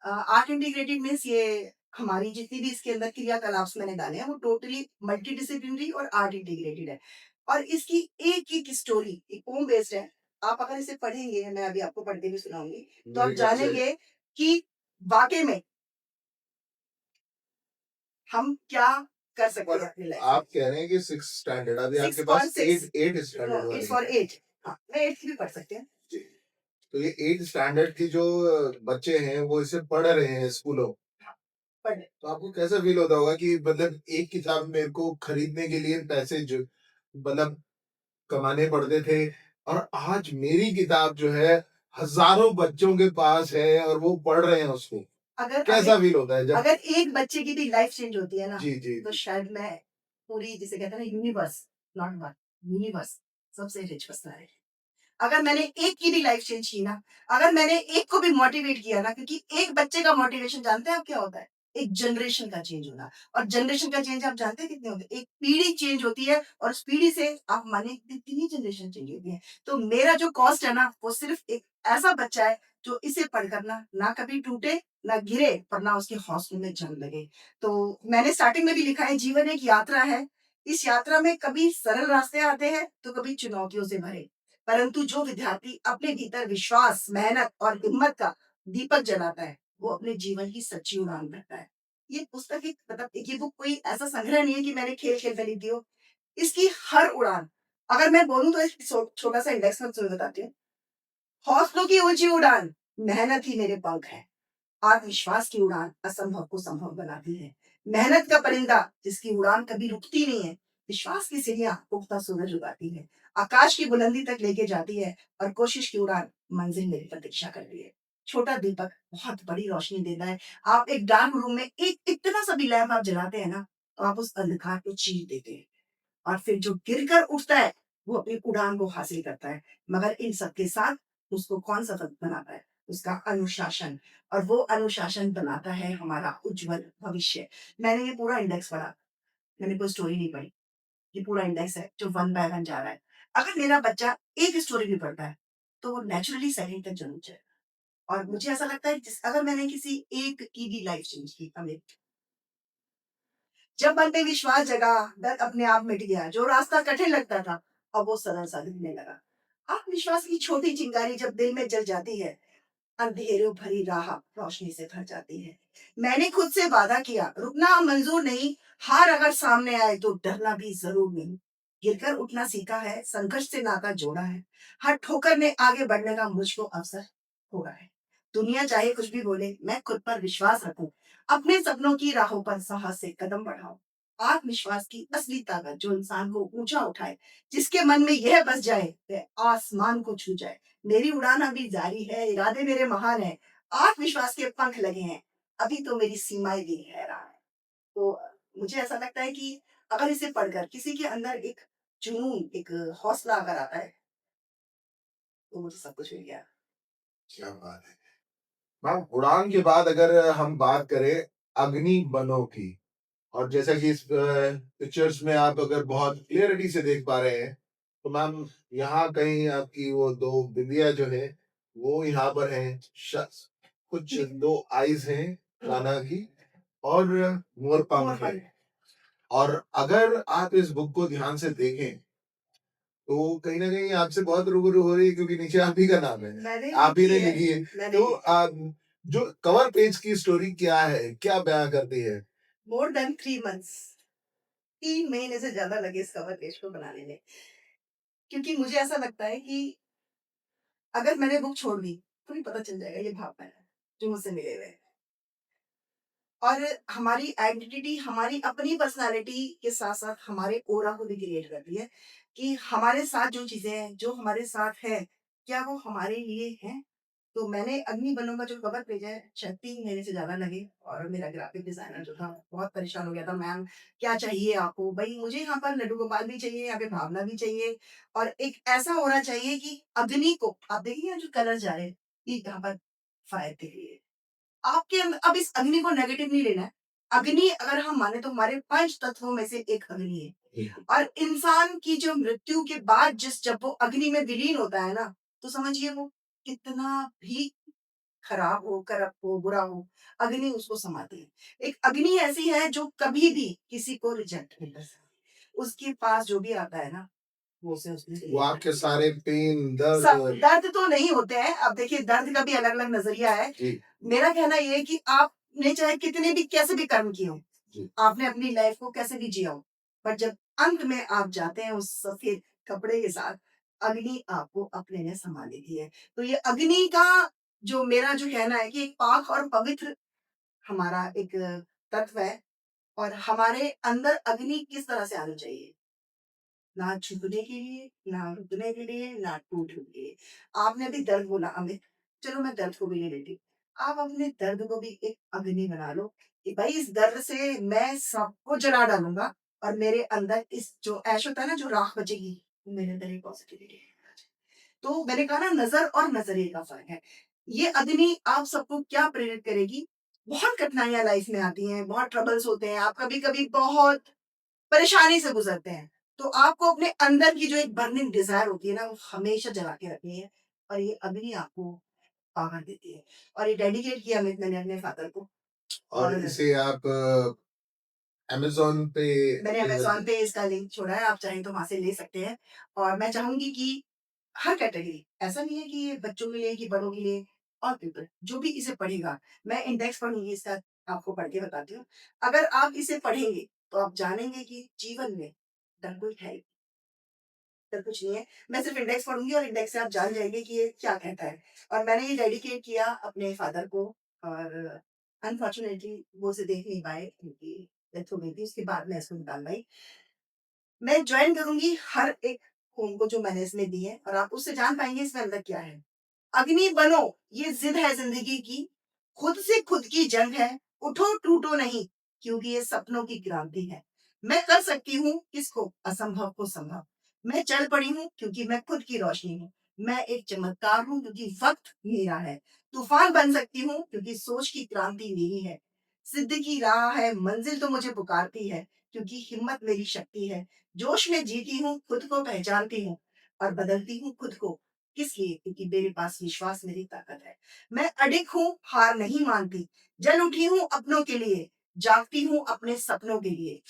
आर्ट इंटीग्रेटेड मीन्स ये हमारी जितनी भी इसके अंदर क्रियाकलाप मैंने डाले हैं वो टोटली मल्टीडिसिप्लिनरी और आर्ट इंटीग्रेटेड है। और इसकी एक-एक स्टोरी एक पोम बेस्ड है। आप अगर इसे पढ़ेंगे, मैं अभी आपको पढ़ के भी सुनाऊँगी, तो आप मेरे ख्याल से जानेंगे कि वाक़ई में हम क्या कर सकते पर हैं अपनी लाइफ़ में। आप कह रहे हैं कि 6th स्टैंडर्ड अभी 6 आपके फॉर पास 6 8 नो स्टैंडर्ड इट्स वाली फॉर है। 8। हाँ, मैं 8th भी पढ़ सकते हैं। जी। तो ये 8th स्टैंडर्ड की जो बच्चे हैं वो इसे पढ़ रहे हैं स्कूलों। पढ़ तो आपको कैसा फ़ील होता होगा कि मतलब एक किताब मेरे को खरीदने के लिए पैसे जो मतलब कमाने पड़ते थे और आज मेरी किताब जो है हज़ारों बच्चों के पास है और वो पढ़ रहे हैं उसको। अगर अगर कैसा फ़ील होता है जब अगर एक बच्चे की भी लाइफ चेंज होती है ना, जी, जी, तो जी। शायद मैं पूरी जिसे कहते हैं ना यूनिवर्स, नॉट वन, यूनिवर्स सबसे रिच पर्सन है। अगर मैंने एक की भी लाइफ चेंज की ना, अगर मैंने एक को भी मोटिवेट किया ना, क्योंकि एक बच्चे का मोटिवेशन जानते हैं आप क्या होता है? एक जनरेशन का चेंज होना। और जनरेशन का चेंज आप जानते हैं कितने होते हैं? एक पीढ़ी चेंज होती है और उस पीढ़ी से आप मानिए कितनी जनरेशन चेंज होती है। तो मेरा जो कॉस्ट है ना, वो सिर्फ़ एक ऐसा बच्चा है जो इसे पढ़कर ना कभी टूटे, ना गिरे और ना उसके हौसलों में जंग लगे। तो मैंने स्टार्टिंग में भी लिखा है जीवन एक यात्रा है। इस यात्रा में कभी सरल रास्ते आते हैं, तो कभी चुनौतियों से भरे। परंतु जो विद्यार्थी अपने भीतर विश्वास, मेहनत और हिम्मत का दीपक जलाता है, वो अपने जीवन की सच्ची उड़ान भरता है। ये पुस्तक एक मतलब ये बुक कोई ऐसा संग्रह नहीं है कि मैंने खेल-खेल में लिखी हो। इसकी हर उड़ान, अगर मैं बोलूँ तो एक छोटा-सा इंडेक्स मैं तुम्हें बताती हूँ। हौसलों की ऊँची उड़ान, मेहनत ही मेरे पंख है। आत्मविश्वास की उड़ान असंभव को संभव बनाती है। मेहनत का परिंदा जिसकी उड़ान कभी रुकती नहीं है। विश्वास की सीढ़ियां उगता सूरज उगाती है। आकाश की बुलंदी तक लेके जाती है और कोशिश की उड़ान मंजिल मेरी प्रतीक्षा करती है। छोटा दीपक बहुत बड़ी रोशनी देता है। आप एक डार्क रूम में एक इतना सा भी लैंप आप जलाते हैं ना, तो आप उस अंधकार को चीर देते हैं। और फिर जो गिरकर उठता है, वो अपनी उड़ान को हासिल करता है। मगर इन सबके साथ उसको कौन सफल बनाता है? उसका अनुशासन। और वो अनुशासन बनाता है हमारा उज्जवल भविष्य। मैंने ये पूरा इंडेक्स पढ़ा, मैंने कोई स्टोरी नहीं पढ़ी। ये पूरा इंडेक्स है जो वन बाय वन जा रहा है। अगर मेरा बच्चा एक स्टोरी भी पढ़ता है, तो वो नेचुरली सेकंड तक ज़रूर जाएगा। और मुझे ऐसा लगता है जिस अगर मैंने किसी एक की भी लाइफ चेंज की अमित, जब मन में विश्वास जगा, डर अपने आप मिट गया, जो रास्ता कठिन लगता था, अब वो सरल सा दिखने लगा। आत्मविश्वास की छोटी चिंगारी जब दिल में जल जाती है, अंधेरों भरी राह रोशनी से भर जाती है। मैंने खुद से वादा किया, रुकना मंजूर नहीं, हार अगर सामने आए तो डरना भी जरूर नहीं। गिरकर उठना सीखा है, संघर्ष से नाता जोड़ा है। हर ठोकर ने आगे बढ़ने का मुझको अवसर हो रहा है। दुनिया चाहे कुछ भी बोले, मैं खुद पर विश्वास रखूं, अपने सपनों की राहों पर साहस से कदम बढ़ाऊं। आत्मविश्वास की असली ताकत जो इंसान को ऊंचा उठाए, जिसके मन में यह बस जाए, वह आसमान को छू जाए। मेरी उड़ान अभी जारी है, इरादे मेरे महान हैं, आत्मविश्वास के पंख लगे हैं, अभी तो मेरी सीमाएँ भी हैरान हैं। तो मुझे ऐसा लगता है कि अगर इसे पढ़कर किसी के अंदर एक जुनून, एक हौसला अगर आता है, तो मुझे सब कुछ मिल गया। क्या बात है! मैम उड़ान के बाद अगर हम बात करें अग्निबनों की और जैसा कि इस पिक्चर्स में आप अगर बहुत क्लियरिटी से देख पा रहे हैं, तो मैम यहाँ कहीं आपकी वो 2 बिंदियाँ जो हैं, वो यहाँ पर हैं। कुछ 2 आइज़ हैं कान्हा की और मोर मोर पंख है। पंख। और अगर आप इस बुक को ध्यान से देखें, तो कहीं न कहीं आपसे बहुत रूबरू हो रही है क्योंकि नीचे आप ही का नाम है। मैंने आप ही लिखी ने है, लिखी है। मैंने तो जो कवर पेज की स्टोरी क्या है? क्या बयाँ करती है? मोर देन 3 मंथ्स, 3 महीने से ज़्यादा लगे इस कवर पेज को बनाने में। क्योंकि मुझे ऐसा लगता है कि अगर मैंने बुक छोड़ दी, तो भी पता चल जाएगा ये भावना है, जो मुझसे मिले हुए हैं। और हमारी आइडेंटिटी, हमारी अपनी पर्सनैलिटी के साथ-साथ हमारे ऑरा को भी क्रिएट करती है, कि हमारे साथ जो चीज़ें हैं, जो हमारे साथ है, क्या वो हमारे लिए हैं? तो मैंने अग्निबनों का जो कवर पेज है, शायद 3 महीने से ज़्यादा लगे और मेरा ग्राफ़िक डिज़ाइनर जो था, बहुत परेशान हो गया था, मैम क्या चाहिए आपको? भई मुझे यहाँ पर लड्डू गोपाल भी चाहिए, यहाँ पे भावना भी चाहिए और एक ऐसा होना चाहिए कि अग्नि को आप देखिए यहाँ जो कलर जा रहे हैं, ये यहाँ पर फायर के लिए। आपके अब इस अग्नि को नेगेटिव नहीं लेना है। अग्नि अगर हम माने तो हमारे 5 तत्वों में से एक अग्नि है। जी, और इंसान की जो मृत्यु के बाद जब वो अग्नि में विलीन होता है ना, तो समझिए वो कितना भी खराब हो, करप्ट हो, बुरा हो, अग्नि उसको समाती है। एक अग्नि ऐसी है जो कभी भी किसी को रिजेक्ट नहीं कर सकती। उसके पास जो भी आता है ना, वो उसे उसने वो ले आपके लेती है। सारे पेन, सब दर्द दर्द तो नहीं होते हैं। अब देखिए दर्द का भी अलग-अलग नज़रिया है। जी, मेरा कहना ये है कि आपने चाहे कितने भी कैसे भी कर्म किए हों, जी। आपने अपनी लाइफ़ को कैसे भी जिया हो, पर जब अंत में आप जाते हैं उस सफ़ेद कपड़े के साथ, अग्नि आपको अपने में समा लेती है। तो ये अग्नि का जो मेरा जो कहना है कि एक पाक और पवित्र हमारा एक तत्व है और हमारे अंदर अग्नि किस तरह से आनी चाहिए। ना छुपने के लिए, ना रुकने के लिए, ना टूटने के लिए। आपने अभी दर्द बोला अमित, चलो मैं दर्द को भी ले लेती हूँ। आप अपने दर्द को भी एक अग्नि बना लो कि भाई इस दर्द से मैं सबको जला डालूँगा और मेरे अंदर इस जो ऐश होता है ना जो राख बचेगी, वो मेरे अंदर एक पॉज़िटिविटी है। तो मैंने कहा ना नज़र और नज़रिए का फ़र्क है। ये अग्नि आप सबको क्या प्रेरित करेगी? बहुत कठिनाइयाँ लाइफ़ में आती हैं, बहुत ट्रबल्स होते हैं, आप कभी-कभी बहुत परेशानी से गुज़रते हैं। तो आपको अपने अंदर की जो एक बर्निंग डिज़ायर होती है ना, वो हमेशा जला के रखनी है और ये अग्नि आपको पावर देती है। और ये डेडिकेट किया मैंने अपने फादर को और और इसे आप अमेज़न पे मैंने अमेज़न पे इसका लिंक छोड़ा है, आप चाहें तो वहाँ से ले सकते हैं। और मैं चाहूँगी कि हर कैटेगरी, ऐसा नहीं है कि ये बच्चों के लिए, कि बड़ों के लिए, ऑल पीपल जो भी इसे पढ़ेगा, मैं इंडेक्स पढ़ूँगी इसका, आपको पढ़ के बताती हूँ। अगर आप इसे पढ़ेंगे, तो आप जानेंगे कि जीवन में डर कोई है ही, डर कुछ नहीं है। मैं सिर्फ़ इंडेक्स पढ़ूँगी और इंडेक्स से आप जान जाएँगे कि ये क्या कहता है। और मैंने ये डेडिकेट किया अपने फादर को और अनफॉर्च्यूनेटली वो उसे देख नहीं पाए क्योंकि डेथ हो गई थी, उसके बाद मैं इसको निकाल पाई। मैं जॉइन करूँगी हर एक होम को जो मैंने इसमें दी है और आप उससे जान पाएँगे इसमें अंदर क्या है। अग्नि बनो, ये ज़िद है ज़िंदगी की, खुद से खुद की जंग है, उठो टूटो नहीं, क्योंकि ये सपनों की क्रांति है। मैं कर सकती हूँ किसको? असंभव को संभव। मैं चल पड़ी हूँ क्योंकि मैं खुद की रोशनी हूँ। मैं एक चमत्कार हूँ क्योंकि वक़्त मेरा है। तूफ़ान बन सकती हूँ क्योंकि सोच की क्रांति मेरी है। सिद्ध की राह है, मंज़िल तो मुझे पुकारती है, क्योंकि हिम्मत मेरी शक्ति है। जोश में जीती हूँ, खुद को पहचानती हूँ और बदलती हूँ खुद को। किस लिए? क्योंकि मेरे पास विश्वास मेरी ताकत है। मैं अडिग हूँ, हार नहीं मानती, जल उठी हूँ अपनों के लिए, जागती हूँ अपने सपनों के लिए।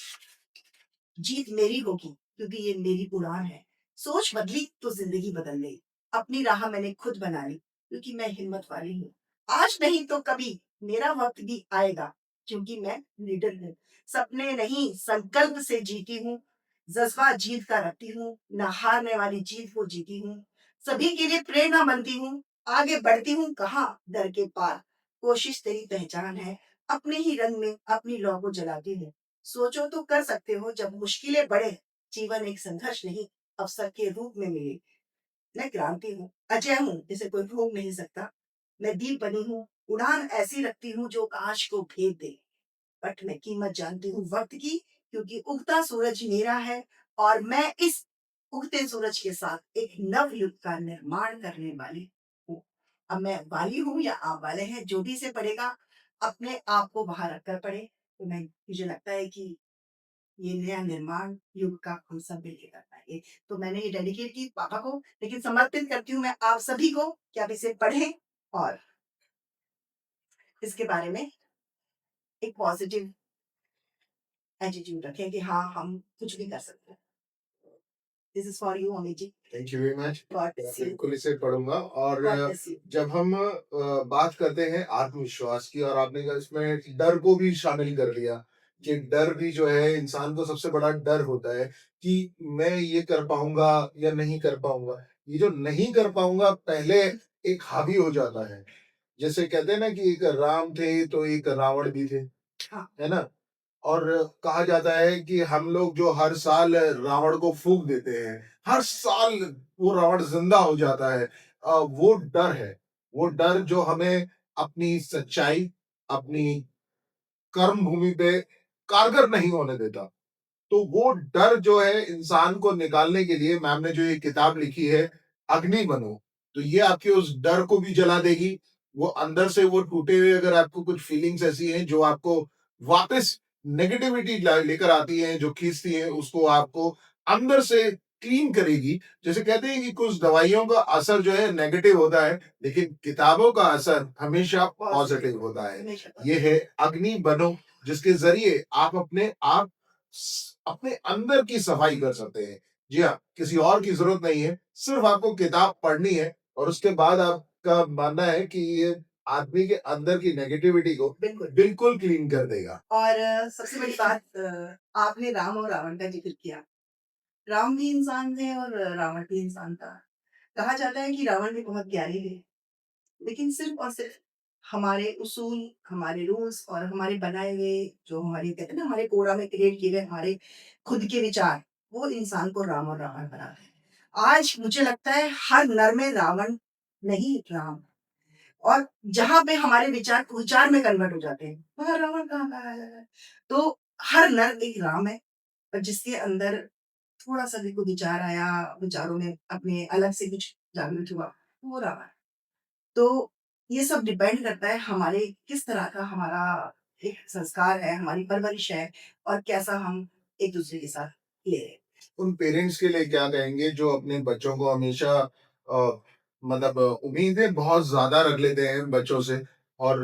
जीत मेरी होगी क्योंकि ये मेरी उड़ान है। सोच बदली तो ज़िंदगी बदल गई। अपनी राह मैंने खुद बना ली क्योंकि मैं हिम्मत वाली हूँ। आज नहीं तो कभी मेरा वक़्त भी आएगा क्योंकि मैं लीडर हूँ। सपने नहीं संकल्प से जीती हूँ। जज़्बा जीत का रखती हूँ, ना हारने वाली जीत को जीती हूँ। सभी के लिए प्रेरणा बनती हूँ, आगे बढ़ती हूँ कहाँ डर के पार। कोशिश तेरी पहचान है, अपने ही रंग में अपनी लौ को जलाती हूँ। सोचो तो कर सकते हो जब मुश्किलें बढ़े, जीवन एक संघर्ष नहीं अवसर के रूप में मिले। मैं क्रांति हूँ, अजय हूँ जिसे कोई रोक नहीं सकता। मैं दीप बनी हूँ, उड़ान ऐसी रखती हूँ जो काश को भेद दे। बट मैं कीमत जानती हूँ वक्त की क्योंकि उगता सूरज मेरा है और मैं इस उगते सूरज के साथ एक नव युग का निर्माण करने वाली हूँ। अब मैं वाली हूँ या आप वाले हैं, जो भी इसे पढ़ेगा अपने आप को बाहर रखकर पढ़े। तो मैं मुझे लगता है कि ये नया निर्माण युग का हम सब मिलके कर पाएँगे। तो मैंने ये डेडिकेट की पापा को, लेकिन समर्पित करती हूँ मैं आप सभी को कि आप इसे पढ़ें और इसके बारे में एक पॉज़िटिव एटीट्यूड रखें कि हाँ, हम कुछ भी कर सकते हैं। This is for you Amit ji. Thank you very much. God मैं ब्लेस यू। बिल्कुल इसे पढ़ूँगा और गॉड ब्लेस यू। जब हम बात करते हैं आत्मविश्वास की और आपने कहा इसमें डर को भी शामिल कर लिया कि डर भी जो है इंसान को सबसे बड़ा डर होता है कि मैं ये कर पाऊँगा या नहीं कर पाऊँगा। ये जो नहीं कर पाऊँगा पहले एक हावी हो जाता है। जैसे कहते हैं ना कि एक राम थे तो एक रावण भी थे, हाँ, है ना? और कहा जाता है कि हम लोग जो हर साल रावण को फूँक देते हैं, हर साल वो रावण ज़िंदा हो जाता है। वो डर है, वो डर जो हमें अपनी सच्चाई, अपनी कर्म भूमि पे कारगर नहीं होने देता। तो वो डर जो है इंसान को निकालने के लिए मैम ने जो ये किताब लिखी है, अग्नि बनो, तो ये आपके उस डर को भी जला देगी। वो अंदर से वो टूटे हुए अगर आपको कुछ फीलिंग्स ऐसी हैं जो आपको वापस नेगेटिविटी लेकर आती हैं, जो खींचती हैं, उसको आपको अंदर से क्लीन करेगी। जैसे कहते हैं कि कुछ दवाइयों का असर जो है नेगेटिव होता है, लेकिन किताबों का असर हमेशा पॉजिटिव पॉजिटिव होता है। हमेशा ये पॉजिटिव। है अग्नि बनो, जिसके जरिए आप अपने अंदर की सफाई कर सकते हैं। जी हाँ, किसी और की जरूरत नहीं है, सिर्फ आपको किताब पढ़नी है और उसके बाद आपका मानना है कि ये आदमी के अंदर की नेगेटिविटी को बिल्कुल। बिल्कुल क्लीन कर देगा। और सबसे बड़ी बात, आपने राम और रावण का ज़िक्र किया। राम भी इंसान थे और रावण भी इंसान था। कहा जाता है कि रावण भी बहुत ज्ञानी थे, लेकिन सिर्फ़ और सिर्फ़ हमारे उसूल, हमारे रूल्स और हमारे बनाए हुए, जो हमारे कहते हैं ना, हमारे कोड़ा में क्रिएट किए गए हमारे खुद के विचार, वो इंसान को राम और रावण बनाते हैं। आज मुझे लगता है हर नर में रावण नहीं, राम। और जहाँ पे हमारे विचार विचार में कन्वर्ट हो जाते हैं, वहाँ रावण कहाँ का है? तो हर नर एक राम है, और जिसके अंदर थोड़ा-सा भी कोई विचार आया, विचारों में अपने अलग से कुछ जागृत हुआ, वो रावण। तो ये सब डिपेंड करता है हमारे किस तरह का हमारा एक संस्कार है, हमारी परवरिश है, और कैसा हम एक-दूसरे के साथ ले रहे हैं। उन पेरेंट्स के लिए क्या कहेंगे जो अपने बच्चों को हमेशा मतलब उम्मीदें बहुत ज़्यादा रख लेते हैं बच्चों से और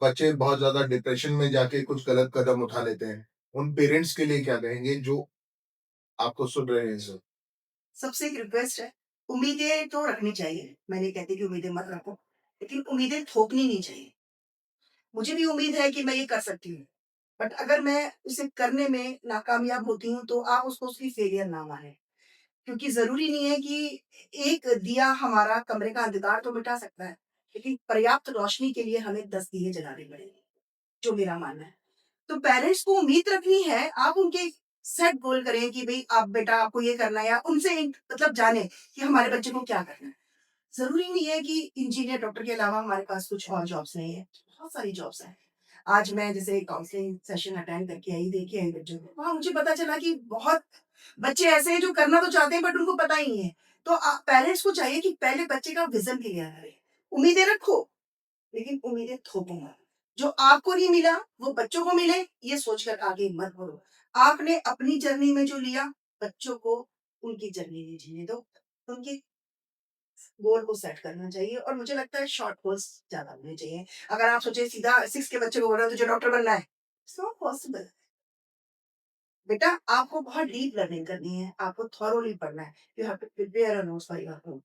बच्चे बहुत ज़्यादा डिप्रेशन में जाके कुछ गलत कदम उठा लेते हैं। उन पेरेंट्स के लिए क्या कहेंगे जो आपको सुन रहे हैं सर? सबसे एक रिक्वेस्ट है, उम्मीदें तो रखनी चाहिए, मैं नहीं कहती कि उम्मीदें मत रखो, लेकिन उम्मीदें थोपनी नहीं चाहिए। मुझे भी उम्मीद है कि मैं ये कर सकती हूँ, बट अगर मैं उसे करने में नाकामयाब होती हूँ, तो आप उसको उसकी फेलियर ना मानें। क्योंकि ज़रूरी नहीं है कि एक दिया हमारा कमरे का अंधकार तो मिटा सकता है, लेकिन पर्याप्त रोशनी के लिए हमें 10 दिए जलाने पड़ेंगे, जो मेरा मानना है। तो पेरेंट्स को उम्मीद रखनी है, आप उनके सेट गोल करें कि भई आप बेटा आपको ये करना है, या उनसे मतलब जानें कि हमारे बच्चे को क्या करना है। ज़रूरी नहीं है कि इंजीनियर, डॉक्टर के अलावा हमारे पास कुछ और जॉब्स नहीं है, बहुत सारी जॉब्स हैं। आज मैं जैसे काउंसलिंग सेशन अटेंड करके आई, देख के आई बच्चों को, वहाँ मुझे पता चला कि बहुत बच्चे ऐसे हैं जो करना तो चाहते हैं बट उनको पता ही नहीं है। तो पेरेंट्स को चाहिए कि पहले बच्चे का विज़न क्लियर करें। उम्मीदें रखो, लेकिन उम्मीदें थोपो मत। जो आपको नहीं मिला, वो बच्चों को मिले, ये सोचकर आगे मत बढ़ो। आपने अपनी जर्नी में जो लिया, बच्चों को उनकी जर्नी में जीने दो। उनके गोल को सेट करना चाहिए, और मुझे लगता है शॉर्ट गोल्स ज़्यादा होने चाहिए। अगर आप सोचे सीधा 6 के बच्चे को बोल रहे हो तुझे डॉक्टर बनना है, इट्स नॉट पॉसिबल। बेटा आपको बहुत डीप लर्निंग करनी है, आपको थॉरोली पढ़ना है। You have to prepare a notes for your home.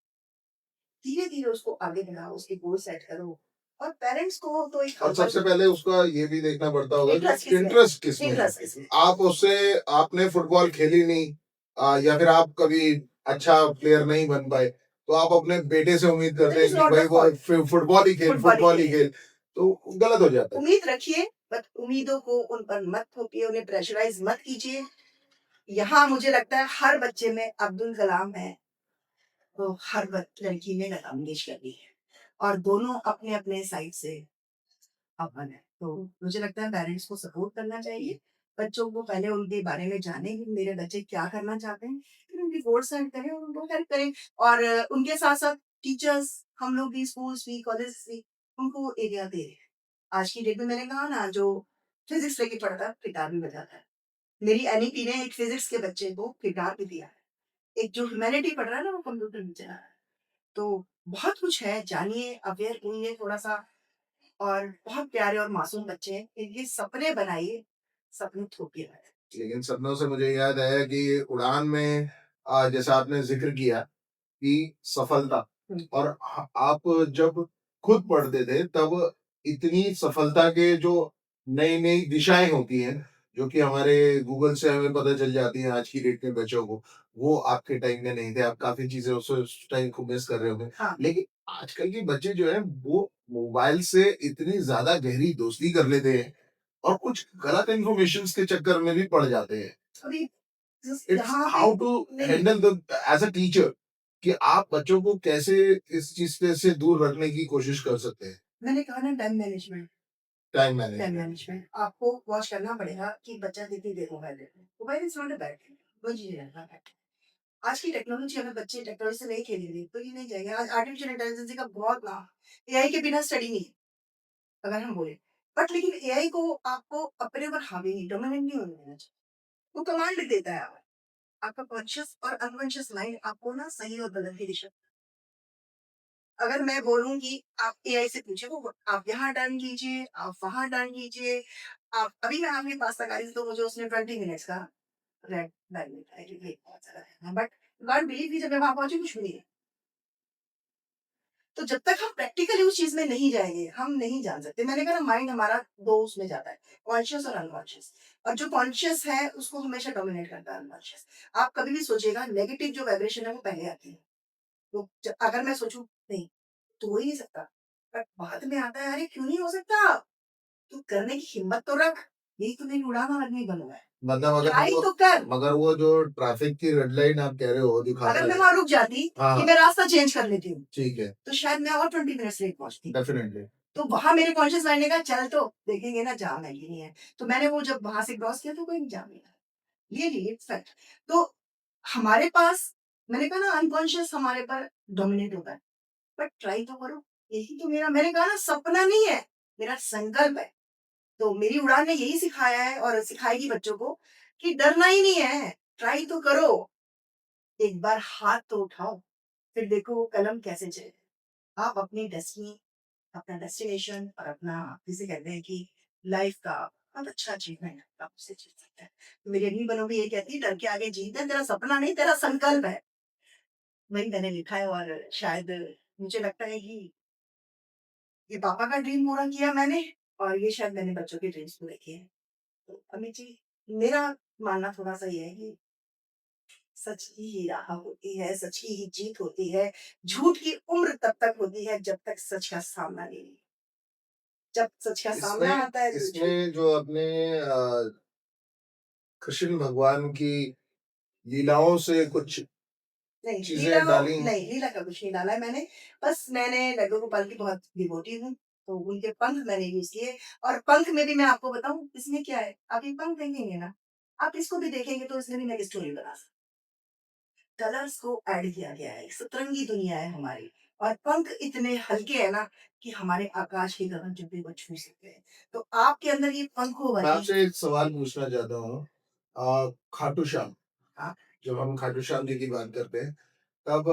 धीरे-धीरे उसको आगे बढ़ाओ, उसके गोल सेट करो, और पेरेंट्स को तो एक और सबसे कंपल्स पहले उसका ये भी देखना पड़ता होगा कि इंटरेस्ट किसमें है? इंटरेस्ट किसमें है। इंटरेस्ट किसमें है? आप उससे आपने फुटबॉल खेली नहीं या फिर आप कभी अच्छा प्लेयर नहीं बन पाए, तो आप अपने बेटे से उम्मीद दैट करते हैं इज़ कि नॉट द भाई वो फॉल्ट। फुटबॉल ही फुटबॉल ही खेले। खेल, तो गलत हो जाता है। उम्मीद रखिए, बट उम्मीदों को उन पर मत थोपिए, उन्हें प्रेशराइज़ मत कीजिए। यहाँ मुझे लगता है हर बच्चे में अब्दुल कलाम है, तो हर लड़की ने लता मंगेशकर भी है, और दोनों अपने-अपने साइड से अपन है। तो मुझे लगता है पेरेंट्स को सपोर्ट करना चाहिए। बच्चों को पहले उनके बारे में जानें कि मेरे बच्चे क्या करना चाहते हैं, फिर उनकी गोल सेट करें और उनको हेल्प करें। और उनके साथ-साथ टीचर्स, हम लोग भी, स्कूल्स भी, कॉलेजेस भी उनको वो एरिया दे रहे हैं। आज की डेट में मैंने कहा ना, जो फिज़िक्स लेके पढ़ता है, गिटार भी बजाता है। मेरी एनईपी ने एक फिज़िक्स के बच्चे को गिटार भी दिया है। एक जो ह्यूमैनिटी पढ़ रहा है ना, वो कंप्यूटर भी चला रहा है। तो बहुत कुछ है, जानिए, अवेयर होइए थोड़ा-सा, और बहुत प्यारे और मासूम बच्चे हैं, इनके सपने बनाइए, सपने थोपिए मत। लेकिन सपनों से मुझे याद आया कि उड़ान में जैसा आपने ज़िक्र किया कि सफलता हुँ, और आप जब खुद पढ़ते थे तब इतनी सफलता के जो नई-नई दिशाएँ होती हैं, जो कि हमारे गूगल से हमें पता चल जाती हैं आज की डेट में बच्चों को, वो आपके टाइम में नहीं थे। आप काफ़ी चीज़ें उस टाइम को मिस कर रहे होंगे। हाँ, लेकिन आजकल के बच्चे जो हैं वो मोबाइल से इतनी ज़्यादा गहरी दोस्ती कर लेते हैं और कुछ गलत इन्फॉर्मेशंस के चक्कर में भी पड़ जाते हैं। अभी जिस इट्स यहाँ पे हाउ टू नहीं, handle the as a teacher कि आप बच्चों को कैसे इस चीज़ पे से दूर रखने की कोशिश कर सकते हैं? मैंने कहा ना, टाइम टाइम मैनेजमेंट। मैनेजमेंट आपको वॉच करना पड़ेगा कि बच्चा कितनी देर मोबाइल देख रहा है। Mobile is not a bad thing, कोई चीज़ नहीं है बैड। आज की टेक्नोलॉजी, अगर बच्चे टेक्नोलॉजी से नहीं खेलेंगे, तो ये नहीं जाएगा। आज आर्टिफिशियल इंटेलिजेंस का बहुत नाम, एआई के बिना स्टडी नहीं है, अगर हम बोले। बट लेकिन एआई को आपको अपने ऊपर हावी नहीं, डोमिनेंट नहीं होने देना चाहिए। वो कमांड देता है, आपका कॉन्शियस और अनकॉन्शियस माइंड आपको ना सही और गलत की दिशा। अगर मैं बोलूँ कि आप एआई से पूछिए, वो आप यहाँ डन कीजिए, आप वहाँ डन कीजिए, आप अभी मैं आपके पास तक आई तो मुझे उसने 20 मिनट्स का रेड लाइन दिखाया कि ये बहुत ज़्यादा है, बट गॉड बिलीव कीजिए जब मैं वहाँ पहुँची कुछ भी नहीं है। तो जब तक हम प्रैक्टिकली उस चीज़ में नहीं जाएँगे, हम नहीं जान सकते। मैंने कहा ना माइंड हमारा 2 उसमें जाता है, कॉन्शियस और अनकॉन्शियस, और जो कॉन्शियस है उसको हमेशा डोमिनेट करता है अनकॉन्शियस। आप कभी भी सोचिएगा नेगेटिव जो वाइब्रेशन है वो पहले आती है। तो अगर मैं सोचूं नहीं तो हो ही नहीं सकता, बट बाद में आता है अरे क्यों नहीं हो सकता, तू करने की हिम्मत तो रख, यही तो मेरी उड़ान आदमी बना हुआ है, मतलब ट्राई तो कर। मगर वो जो ट्रैफिक की रेड लाइन आप कह रहे हो दिखाता अगर मैं है। वहां रुक जाती कि हाँ, मैं रास्ता चेंज कर लेती हूँ ठीक है, तो शायद मैं और 20 मिनट्स लेट पहुंचती। डेफिनिटली। तो वहां मेरे कॉन्शियस माइंड ने कहा चल तो देखेंगे ना जाम है कि नहीं है, तो मैंने वो जब वहां से क्रॉस किया तो कोई जाम नहीं था, ये नहीं फैक्ट। तो हमारे पास, मैंने कहा ना अनकॉन्शियस हमारे पर डोमिनेट होता है, बट ट्राई तो करो। यही तो मेरा, मैंने कहा ना सपना नहीं है, मेरा संकल्प है। तो मेरी उड़ान ने यही सिखाया है और सिखाएगी बच्चों को कि डरना ही नहीं है, ट्राई तो करो। एक बार हाथ तो उठाओ, फिर देखो वो कलम कैसे चले। आप अपनी डेस्टिनी, अपना डेस्टिनेशन और अपना, जिसे कहते हैं कि लाइफ का बहुत अच्छा अचीवमेंट आप उससे जीत सकते हैं। तो मेरी अगली बनो भी ये कहती है डर के आगे जीत है, तेरा सपना नहीं तेरा संकल्प है। वही मैंने लिखा है और शायद मुझे लगता है कि ये पापा का ड्रीम पूरा किया मैंने, और ये शायद मैंने बच्चों के ड्रीम्स पूरे किए हैं। तो अमित जी, मेरा मानना थोड़ा सा ये है कि सच ही राह होती है, सच ही जीत होती है। झूठ की उम्र तब तक होती है जब तक सच का सामना नहीं। जब सच का सामना इसमें आता है तो झूठ। इसमें जो अपने कृष्ण भगवान की लीलाओं से कुछ नहीं, लीला चीजें डाली हैं। नहीं, लीला का कुछ नहीं डाला है मैंने। बस मैंने लड्डू गोपाल की बहुत डिवोटी हूँ, तो उनके पंख मैंने यूज़ किए। और पंख में भी मैं आपको बताऊँ इसमें क्या है, आप ये पंख देखेंगे ना, आप इसको भी देखेंगे तो इसमें भी मैं एक स्टोरी बना सकती हूँ। कलर्स को ऐड किया गया है, एक सतरंगी दुनिया है हमारी, और पंख इतने हल्के हैं ना कि हमारे आकाश की गगन जब भी वो छू सकते हैं। तो आपके अंदर ये पंखों मैं वाली, आपसे एक सवाल पूछना चाहता हूँ। खाटू श्याम, हाँ, जब हम खाटू श्याम जी की बात करते हैं तब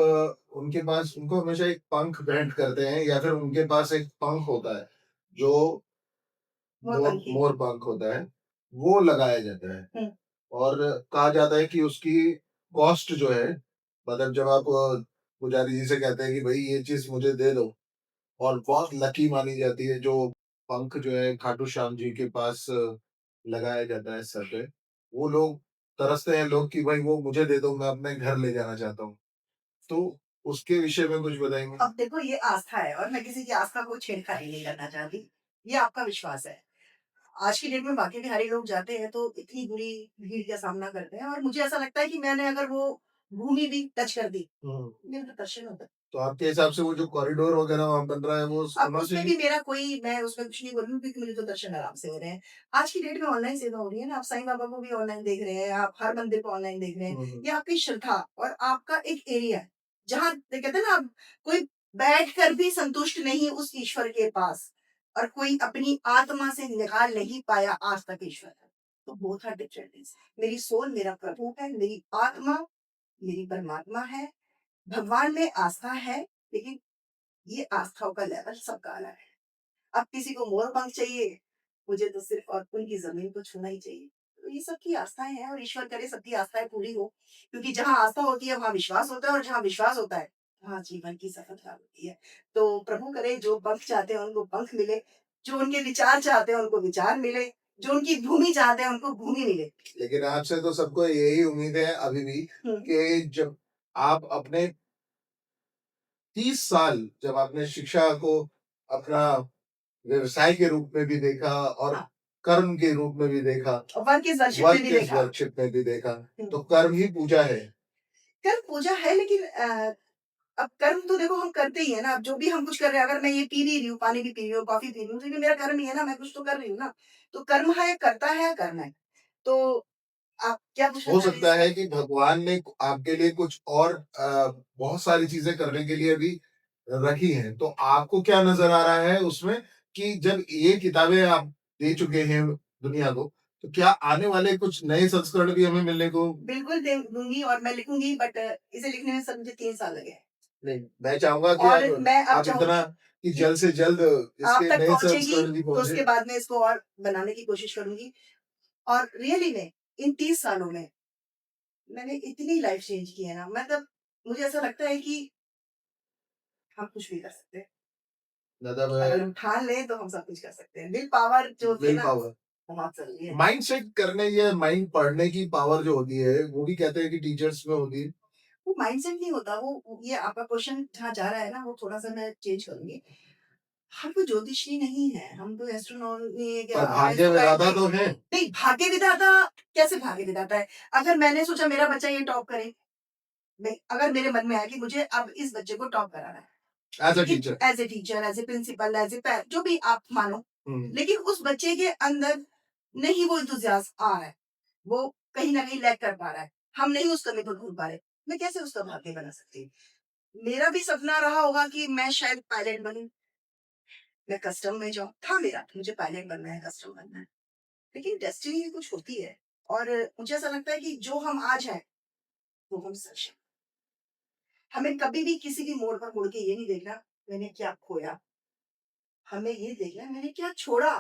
उनके पास उनको हमेशा एक पंख भेंट करते हैं या फिर उनके पास एक पंख होता है जो मोर पंखी। मोर पंख होता है, वो लगाया जाता है। हुँ, और कहा जाता है कि उसकी कॉस्ट जो है, मतलब जब आप पुजारी जी से कहते हैं कि भाई ये चीज मुझे दे दो, और बहुत लकी मानी जाती है जो पंख जो है खाटू श्याम जी के पास लगाया जाता है सर पे। वो लोग तरसते हैं लोग कि भाई वो मुझे दे दो, मैं अपने घर ले जाना चाहता हूँ। तो उसके विषय में कुछ बताएंगे? अब देखो ये आस्था है और मैं किसी की आस्था को छेड़खानी नहीं करना चाहती। ये आपका विश्वास है। आज की डेट में बाकी बिहारी लोग जाते हैं तो इतनी बुरी भीड़ का सामना करते हैं, और मुझे ऐसा लगता है कि मैंने अगर वो भूमि भी टच कर दी, हम्म। मेरा तो दर्शन होता है। तो आपके हिसाब से वो जो कॉरिडोर वगैरह वहां बन रहा है वो अब होना उसमें चाहिए? भी मेरा कोई, मैं उसमें कुछ नहीं बोलूँगी क्योंकि मुझे तो दर्शन आराम से हो रहे हैं। आज की डेट में ऑनलाइन सेवा हो रही है ना, आप साईं बाबा को भी ऑनलाइन देख रहे हैं, आप हर मंदिर को ऑनलाइन देख रहे हैं। हम्म। ये आपकी श्रद्धा और आपका एक एरिया है, जहाँ कहते हैं ना, आप कोई बैठकर भी संतुष्ट नहीं उस ईश्वर के पास, और कोई अपनी आत्मा से निकाल नहीं पाया आज तक ईश्वर। तो बोथ आर डिफरेंट थिंग्स। मेरी सोल मेरा प्रभु है, मेरी आत्मा मेरी परमात्मा है। भगवान में आस्था है, लेकिन ये आस्थाओं का लेवल सबका अलग है। अब किसी को मोर पंख चाहिए, मुझे तो सिर्फ और उनकी ज़मीन को छूना ही चाहिए। तो ये सबकी आस्थाएँ हैं और ईश्वर करे सबकी आस्थाएँ पूरी हो। क्योंकि जहाँ आस्था होती है वहाँ विश्वास होता है, और जहाँ विश्वास होता है, वहाँ जीवन की सफलता होती है। तो प्रभु करे जो पंख चाहते हैं उनको पंख मिले, जो उनके विचार चाहते हैं उनको विचार मिले, जो उनकी भूमि चाहते हैं उनको भूमि मिले। लेकिन आपसे तो सबको यही उम्मीद है अभी भी हुँ, कि जब आप अपने 30 साल जब आपने शिक्षा को अपना व्यवसाय के रूप में भी देखा और हाँ, कर्म के रूप में भी देखा, और वर्क इज़ वर्शिप में भी वर्क इज देखा। वर्कशिप में भी देखा, हुँ, तो कर्म ही पूजा है। कर्म पूजा है, लेकिन अब कर्म तो देखो हम करते ही है ना। अब जो भी हम कुछ कर रहे हैं, अगर मैं ये पी भी रही हूँ, पानी भी पी रही हूँ, कॉफी पी रही हूँ, तो ये भी मेरा कर्म ही है ना, मैं कुछ तो कर रही हूँ ना। तो कर्म है, करता है, कर्म है। तो आप क्या पूछना हो चाह रहे हैं सकता इसमें? है कि भगवान ने आपके लिए कुछ और बहुत सारी चीजें करने के लिए भी रखी हैं, तो आपको क्या नजर आ रहा है उसमें कि जब ये किताबें आप दे चुके हैं दुनिया को, तो क्या आने वाले कुछ नए संस्करण भी हमें मिलने को बिल्कुल दे दूँगी और मैं लिखूँगी, बट इसे लिखने में सर मुझे 3 साल लगे हैं। नहीं, मैं चाहूँगा कि और अब मैं अब आप इतना चाहूँगी कि कि जल्द से जल्द आप इसके तक नए पहुँचेगी, संस्करण भी तो पहुँचे। उसके बाद में इसको और बनाने की कोशिश करूँगी। और रियली में इन 30 सालों में मैंने इतनी लाइफ़ चेंज की है ना, मतलब मुझे ऐसा लगता है कि हम कुछ भी कर सकते हैं। अगर मतलब हम ठान लें तो हम सब कुछ कर सकते हैं। विल पावर जो होती है विल ना, पावर, बहुत ज़रूरी है। माइंडसेट करने या माइंड पढ़ने की पावर जो होती है, वो भी कहते हैं कि टीचर्स में होती है। वो माइंडसेट नहीं होता, वो ये आपका क्वेश्चन जहाँ जा रहा है ना, वो थोड़ा-सा मैं चेंज करूँगी। हम कोई ज्योतिषी नहीं है, हम कोई एस्ट्रोनॉट नहीं है, क्या पर भाग्य एस्ट्रो गाइड विधाता नहीं। तो हैं। नहीं, भाग्य विधाता कैसे भाग्य विधाता है? अगर मैंने सोचा मेरा बच्चा ये टॉप करे, नहीं, अगर मेरे मन में आया कि मुझे अब इस बच्चे को टॉप कराना है, एज़ अ लेकिन teacher. As a teacher, as a principal, as a जो भी आप मानो, हुँ, लेकिन उस बच्चे के अंदर नहीं वो एंथुसियास्म आ रहा है, वो कहीं न कहीं लैग कर पा रहा है, हम नहीं उस कमी को ढूँढ पा रहे, मैं कैसे उसका भाग्य बना सकती हूँ? मेरा भी सपना रहा होगा कि मैं शायद पायलट बनूँ, मैं कस्टम में जाऊँ, था मेरा, मुझे पायलट बनना है, कस्टम बनना है। लेकिन डेस्टिनी भी कुछ होती है, और मुझे ऐसा लगता है कि जो हम आज हैं, वो हम सच हैं। हमें कभी भी किसी भी मोड़ पर मुड़ के ये नहीं देखना, मैंने क्या खोया, हमें ये देखना है मैंने क्या छोड़ा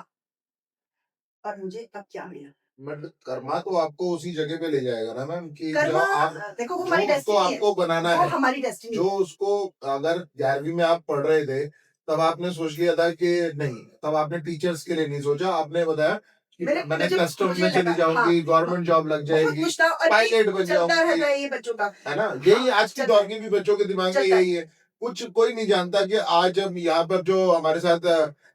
और मुझे अब क्या मिला। मतलब कर्मा तो आपको उसी जगह पे ले जाएगा ना मैम कि जो कर्मा आप देखो वो जो हमारी उसको डेस्टिनी है, आपको बनाना वो है, हमारी डेस्टिनी जो है। उसको अगर 11वीं में आप पढ़ रहे थे, तब आपने सोच लिया था कि नहीं, तब आपने टीचर्स के लिए नहीं सोचा, आपने बताया कि मैंने मैंने मुझे कस्टम मुझे में चली लगा, हाँ, जाऊँगी, हाँ, गवर्नमेंट जॉब लग बहुत जाएगी, कुछ था और ये पायलट बन चलता जाऊँगी, रहता है ये बच्चों का। है ना? हाँ, यही आज के चलता दौर है, के भी बच्चों के दिमाग में चलता है। यही है। कुछ कोई नहीं जानता कि आज हम यहाँ पर जो हमारे साथ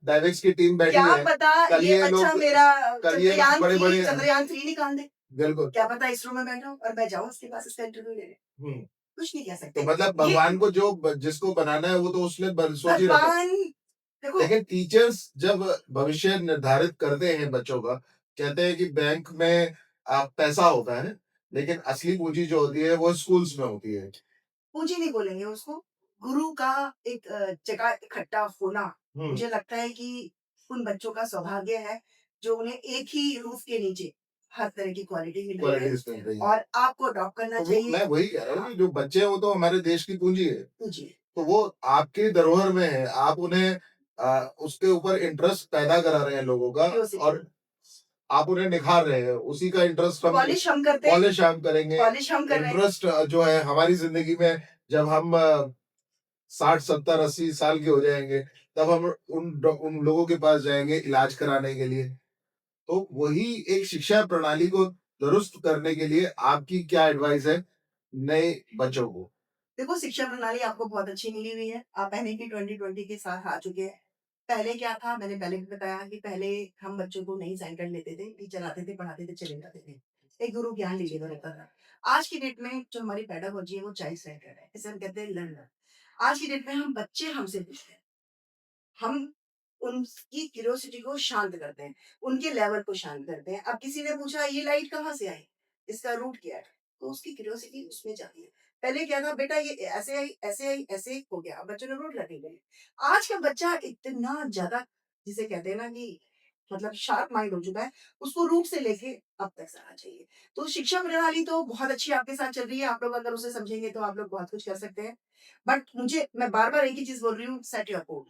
डायवेक्स की टीम बैठी क्या है, पता कल ये ये बच्चा लोग मेरा कल ये लोग बड़े-बड़े चंद्रयान 3 निकाल दे। बिल्कुल। क्या पता इसरो में बैठा हूँ और मैं जाऊँ उसके पास इसका इंटरव्यू लेने। हुँ। कुछ नहीं कह तो सकते। मतलब ये भगवान को जो जिसको बनाना है वो तो उसने सोच ही रखा है। भगवान देखो, लेकिन टीचर्स जब भविष्य निर्धारित करते हैं बच्चों का, कहते हैं कि बैंक में पैसा होता है, लेकिन असली पूंजी जो होती है वो स्कूल्स में होती है। पूंजी नहीं बोलेंगे उसको। गुरु का एक जगह इकट्ठा होना, हुँ, मुझे लगता है कि उन बच्चों का सौभाग्य है, जो उन्हें एक ही रूफ के नीचे हर तरह की क्वालिटी मिल रही है, क्वालिटीज़ मिल रही हैं। और आपको अडॉप्ट करना तो वो चाहिए। मैं वही कह रहा हूँ हाँ, कि जो बच्चे हैं वो तो हमारे देश की पूंजी है। पूंजी। तो वो आपके धरोहर में है। आप उन्हें उसके ऊपर इंटरेस्ट पैदा करा रहे हैं लोगों का क्यूरियोसिटी। और आप उन्हें निखार रहे हैं। उसी का इंटरेस्ट हम पॉलिश हम करते हैं, पॉलिश हम करेंगे। पॉलिश हम कर रहे हैं। इंटरेस्ट जो है हमारी ज़िंदगी में जब हम 60, 70, 80 साल के हो जाएँगे, तब हम उन लोगों के पास जाएँगे इलाज कराने के लिए। तो वही एक शिक्षा प्रणाली को दुरुस्त करने के लिए आपकी क्या एडवाइस है नए बच्चों को? देखो, शिक्षा प्रणाली आपको बहुत अच्छी मिली हुई है। आप पहले की 2020 के साथ आ चुके हैं। पहले क्या था, मैंने पहले भी बताया कि पहले हम बच्चों को नहीं साइकिल लेते थे, टीचर आते थे, पढ़ाते थे, चले जाते थे। एक गुरु ज्ञान लीजिए तो रहता था। आज की डेट में जो हमारी पेडागोजी है वो चाइल्ड सेंटर्ड है। इसे हम कहते हैं लर्नर। आज की डेट में हम बच्चे हमसे पूछते हैं। हम उनकी क्यूरियोसिटी को शांत करते हैं, उनके लेवल को शांत करते हैं। अब किसी ने पूछा ये लाइट कहाँ से आई? इसका रूट क्या है? तो उसकी क्यूरियोसिटी उसमें जाती है। पहले क्या था, बेटा ये ऐसे आई, ऐसे आई, ऐसे हो गया। अब बच्चों ने रूट लर्निंग कर लिया। आज का बच्चा इतना ज़्यादा, जिसे कहते हैं ना कि मतलब शार्प माइंड हो चुका है, उसको रूट से लेके अब तक सारा चाहिए। तो शिक्षा प्रणाली तो बहुत अच्छी आपके साथ चल रही है, आप लोग अगर उसे समझेंगे तो आप लोग बहुत कुछ कर सकते हैं। बट मुझे मैं बार-बार एक ही चीज़ बोल रही हूँ, सेट योर गोल।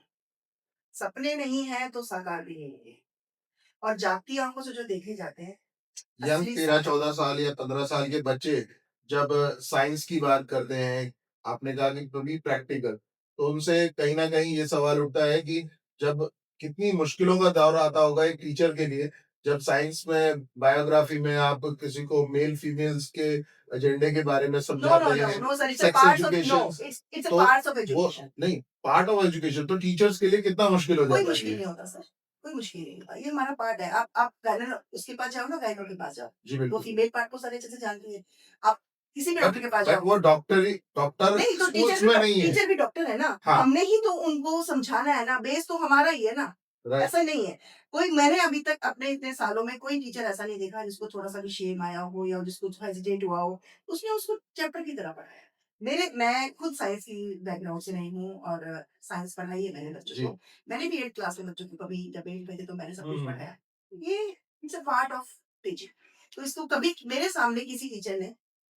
सपने नहीं हैं तो साकार भी नहीं है, और जागती आँखों से जो देखे जाते हैं, यंग असली 13-14 साल या 15 साल के बच्चे जब साइंस की बात करते हैं, आपने कहा कि कभी प्रैक्टिकल, तो उनसे कहीं न कहीं ये सवाल उठता है कि जब कितनी मुश्किलों का दौर आता होगा एक टीचर के लिए, जब साइंस में बायोग्राफी में आप किसी को मेल-फीमेल्स के एजेंडे के बारे में नो, समझाते नो, नो, हैं, no sir, it's a sex parts of no, educations it's a तो पार्ट्स ऑफ वो एजुकेशन। नहीं, पार्ट ऑफ एजुकेशन तो टीचर्स के लिए कितना मुश्किल हो कोई जाता है मुश्किल ये। नहीं होता सर, कोई मुश्किल नहीं होता। ये हमारा पार्ट है। आप गायनो उसके पास जाओ ना, गायनो के पास जाओ। जी, वो बिल्कुल। फीमेल पार्ट को सारे अच्छे से जानती है। आप किसी भी बट डॉक्टर के पास बट जाओ। वो डॉक्टर नहीं, तो स्कूल्स में नहीं है। टीचर भी डॉक्टर है ना। हाँ, हमने ही तो उनको समझाना है ना, बेस तो हमारा ही है ना। राइट। ऐसा नहीं है। कोई मैंने अभी तक अपने इतने सालों में कोई टीचर ऐसा नहीं देखा जिसको थोड़ा-सा भी शेम आया हो या जिसको हेजिटेट हुआ हो। उसने उसको चैप्टर की तरह पढ़ाया। मैं खुद साइंस की बैकग्राउंड से नहीं हूँ और साइंस पढ़ाई है मैंने बच्चों जी। को। मैंने भी 8th क्लास में बच्चों को कभी जब 8th में थे तो मैंने सब हुँ, कुछ हुँ। पढ़ाया। ये it's a part of teaching. तो इसको कभी मेरे सामने किसी टीचर ने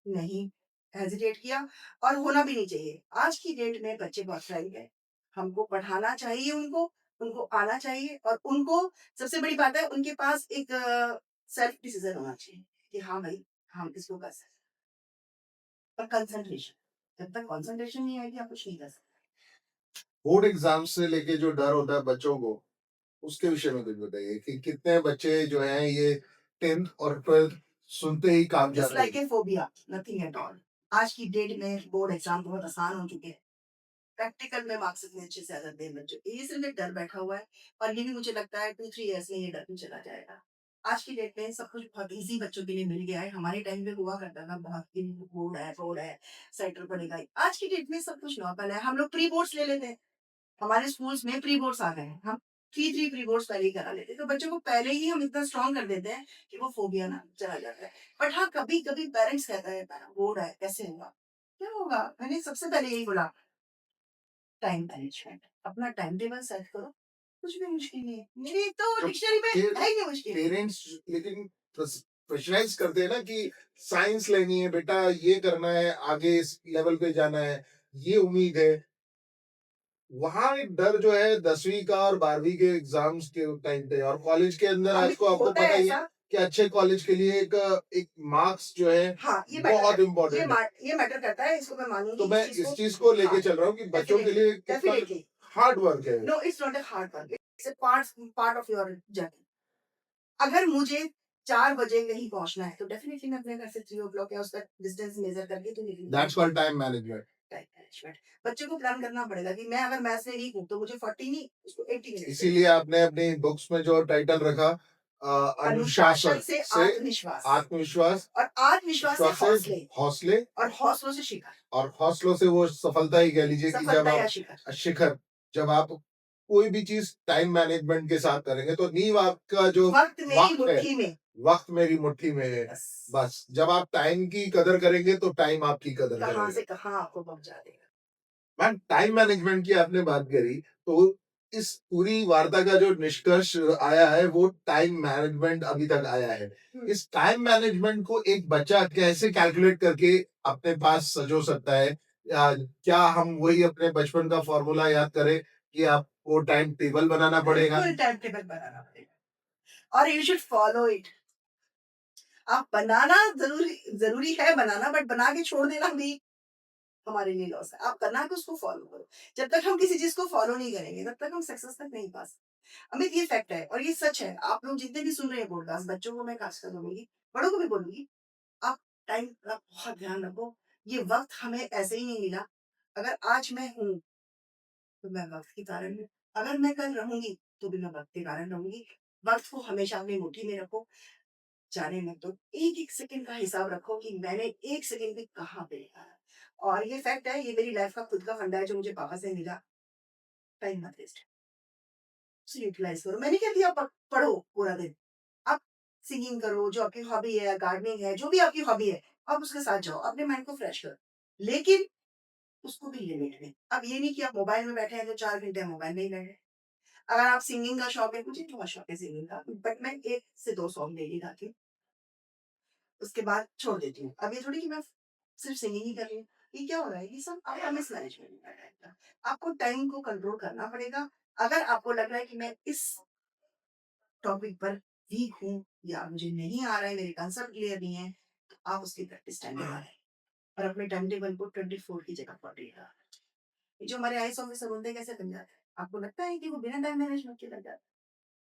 नहीं हेजिटेट किया और होना भी नहीं चाहिए। आज की डेट में बच्चे बहुत ब्राइट हैं। हमको पढ़ाना चाहिए उनको, उनको आना चाहिए और उनको सबसे बड़ी बात है उनके पास एक सेल्फ डिसीजन होना चाहिए कि हाँ भाई, हम इसको कर सकते हैं। और कंसंट्रेशन, जब तक कंसंट्रेशन नहीं आएगी आप कुछ नहीं कर सकते। बोर्ड एग्ज़ाम से लेके जो डर होता है बच्चों को, उसके विषय में कुछ बताइए कि कितने बच्चे जो हैं ये 10th और 12th सुनते ही काँप इट्स जाते लाइक हैं? ए फोबिया, नथिंग एट ऑल। आज की डेट में बोर्ड एग्जाम बहुत आसान हो चुके हैं। प्रैक्टिकल में मार्क्स इतने अच्छे से आ जाते हैं बच्चों के। ये सिर्फ एक डर बैठा हुआ है और ये भी मुझे लगता है 2-3 इयर्स में ये डर भी चला जाएगा। आज की डेट में सब कुछ बहुत ईज़ी बच्चों के लिए मिल गया है। हमारे टाइम पे हुआ करता था बहुत कि बोर्ड है, सेंटर पड़ेगा ही। आज की डेट में सब कुछ नॉर्मल है। हम लोग प्री बोर्ड्स ले लेते हैं। हमारे स्कूल्स में प्री बोर्ड्स आ गए हैं। हम 3-3 प्री बोर्ड्स पहले ही करा लेते हैं। तो बच्चों को पहले ही हम इतना स्ट्रॉन्ग कर देते हैं कि वो फोबिया ना चला जाता है। बट हाँ, कभी-कभी पेरेंट्स कहता है, "बोर्ड है, कैसे होगा?" क्या होगा? मैंने सबसे पहले यही बोला, टाइम मैनेजमेंट। अपना टाइम टेबल सेट करो, कुछ भी मुश्किल नहीं है। मेरी तो जो डिक्शनरी में पे है ही नहीं मुश्किल। पेरेंट्स लेकिन प्रेशराइज़ करते हैं ना कि साइंस लेनी है बेटा, ये करना है, आगे इस लेवल पे जाना है, ये उम्मीद है। वहाँ एक डर जो है 10वीं का और 12वीं के एग्ज़ाम्स के टाइम पे और कॉलेज के अंदर आज अमित को आपको होता है पता ही है ऐसा। कि अच्छे कॉलेज के लिए एक मार्क्स जो है हाँ, ये मैटर बहुत कर इम्पोर्टेंट है। ये मैटर करता है, इसको मैं तो मानूँगी मैं इस चीज़ इस को। चीज़ को लेके हाँ, चल रहा हूँ कि बच्चों के डेफिनिटली, लिए कितना डेफिनिटली। हार्ड वर्क है। No, it's not a hard work, it's a part of your journey. अगर मुझे 4 बजे कहीं पहुँचना है, तो डेफिनिटली मैं अपने घर से 3 ओ क्लॉक या उसका डिस्टेंस मेज़र करके तो निकलूँगी। That's called time management. Time management. बच्चे को प्लान करना पड़ेगा कि मैं अगर मैथ्स में वीक हूँ, तो मुझे 40 नहीं, उसको 80 मिनट्स इसीलिए देने आपने अपनी बुक्स में जो टाइटल रखा अनुशासन अनुशासन से से आत्मविश्वास आत्मविश्वास, और आत्मविश्वास से विश्वास से हौसले हौसले और हौसलों से शिखर, और हौसलों से वो सफलता ही कह लीजिए कि जब सफलता या आप शिखर। शिखर जब आप कोई भी चीज़ टाइम मैनेजमेंट के साथ करेंगे तो नींव आपका जो वक़्त मेरी वक़्त है, मुट्ठी में। वक़्त मेरी मुट्ठी में है। बस, बस जब आप टाइम की कदर करेंगे तो टाइम आपकी कदर कहाँ करेगा। से कहाँ आपको पहुँचा देगा। मैम टाइम मैनेजमेंट की आपने बात करी, तो इस पूरी वार्ता का जो निष्कर्ष आया है वो टाइम मैनेजमेंट अभी तक आया है। हुँ, इस टाइम मैनेजमेंट को एक बच्चा कैसे कैलकुलेट करके अपने पास सजो सकता है? क्या हम वही अपने बचपन का फ़ॉर्मूला याद करें कि आपको टाइम टेबल बनाना पड़ेगा? बिल्कुल टाइम टेबल बनाना पड़ेगा और यू शुड फॉलो इट। आप बनाना ज़रूरी है बनाना, बट बना के छोड़ देना भी हमारे लिए लॉस है। आप बना के उसको फॉलो करो। जब तक हम किसी चीज़ को फॉलो नहीं करेंगे, तब तक हम सक्सेस तक नहीं पा सकते। अमित, ये फैक्ट है और ये सच है। आप लोग जितने भी सुन रहे हैं पॉडकास्ट, बच्चों को मैं खासकर बोलूँगी, बड़ों को भी बोलूँगी, आप टाइम का बहुत ध्यान रखो। ये वक़्त हमें ऐसे ही नहीं मिला। अगर आज मैं हूँ, तो मैं वक़्त के कारण हूँ। अगर मैं कल रहूँगी, तो भी मैं वक़्त के कारण रहूँगी। वक़्त को हमेशा अपनी मुट्ठी में रखो, जाने मत दो। एक-एक सेकंड का हिसाब रखो कि मैंने 1 सेकंड भी कहाँ पे लगाया। और ये फैक्ट है, ये मेरी लाइफ़ का खुद का फंडा है जो मुझे पापा से मिला, टाइम मत वेस्ट, उसे यूटिलाइज़ करो। मैं नहीं कहती आप पढ़ो पूरा दिन। आप सिंगिंग करो, जो आपकी हॉबी है, गार्डनिंग है, जो भी आपकी हॉबी है, आप उसके साथ जाओ, अपने माइंड को फ्रेश करो। लेकिन उसको भी लिमिट में। अब ये नहीं कि आप मोबाइल में बैठे हैं तो 4 घंटे मोबाइल में ही बैठे। अगर आप सिंगिंग का शौक है, मुझे बहुत शौक है सिंगिंग का, बट मैं 1 से 2 सॉन्ग डेली गाती हूँ, उसके बाद छोड़ देती हूँ। अब ये थोड़ी कि मैं सिर्फ सिंगिंग ही कर रही हूँ। ये क्या हो रहा है? ये सब आपका मिसमैनेजमेंट है टाइम का। आपको टाइम को कंट्रोल करना पड़ेगा। अगर आपको लग रहा है कि मैं इस टॉपिक पर वीक हूँ या मुझे नहीं आ रहा है, मेरे कंसेप्ट क्लियर नहीं है, तो आप उसकी प्रैक्टिस टाइम लगाएँ और अपने टाइम टेबल को 24 की जगह 40 लगाएँ। ये जो हमारे आईएएस ऑफिसर होते हैं कैसे बन जाते हैं? आपको लगता है कि वो बिना टाइम मैनेजमेंट के बन जाते हैं?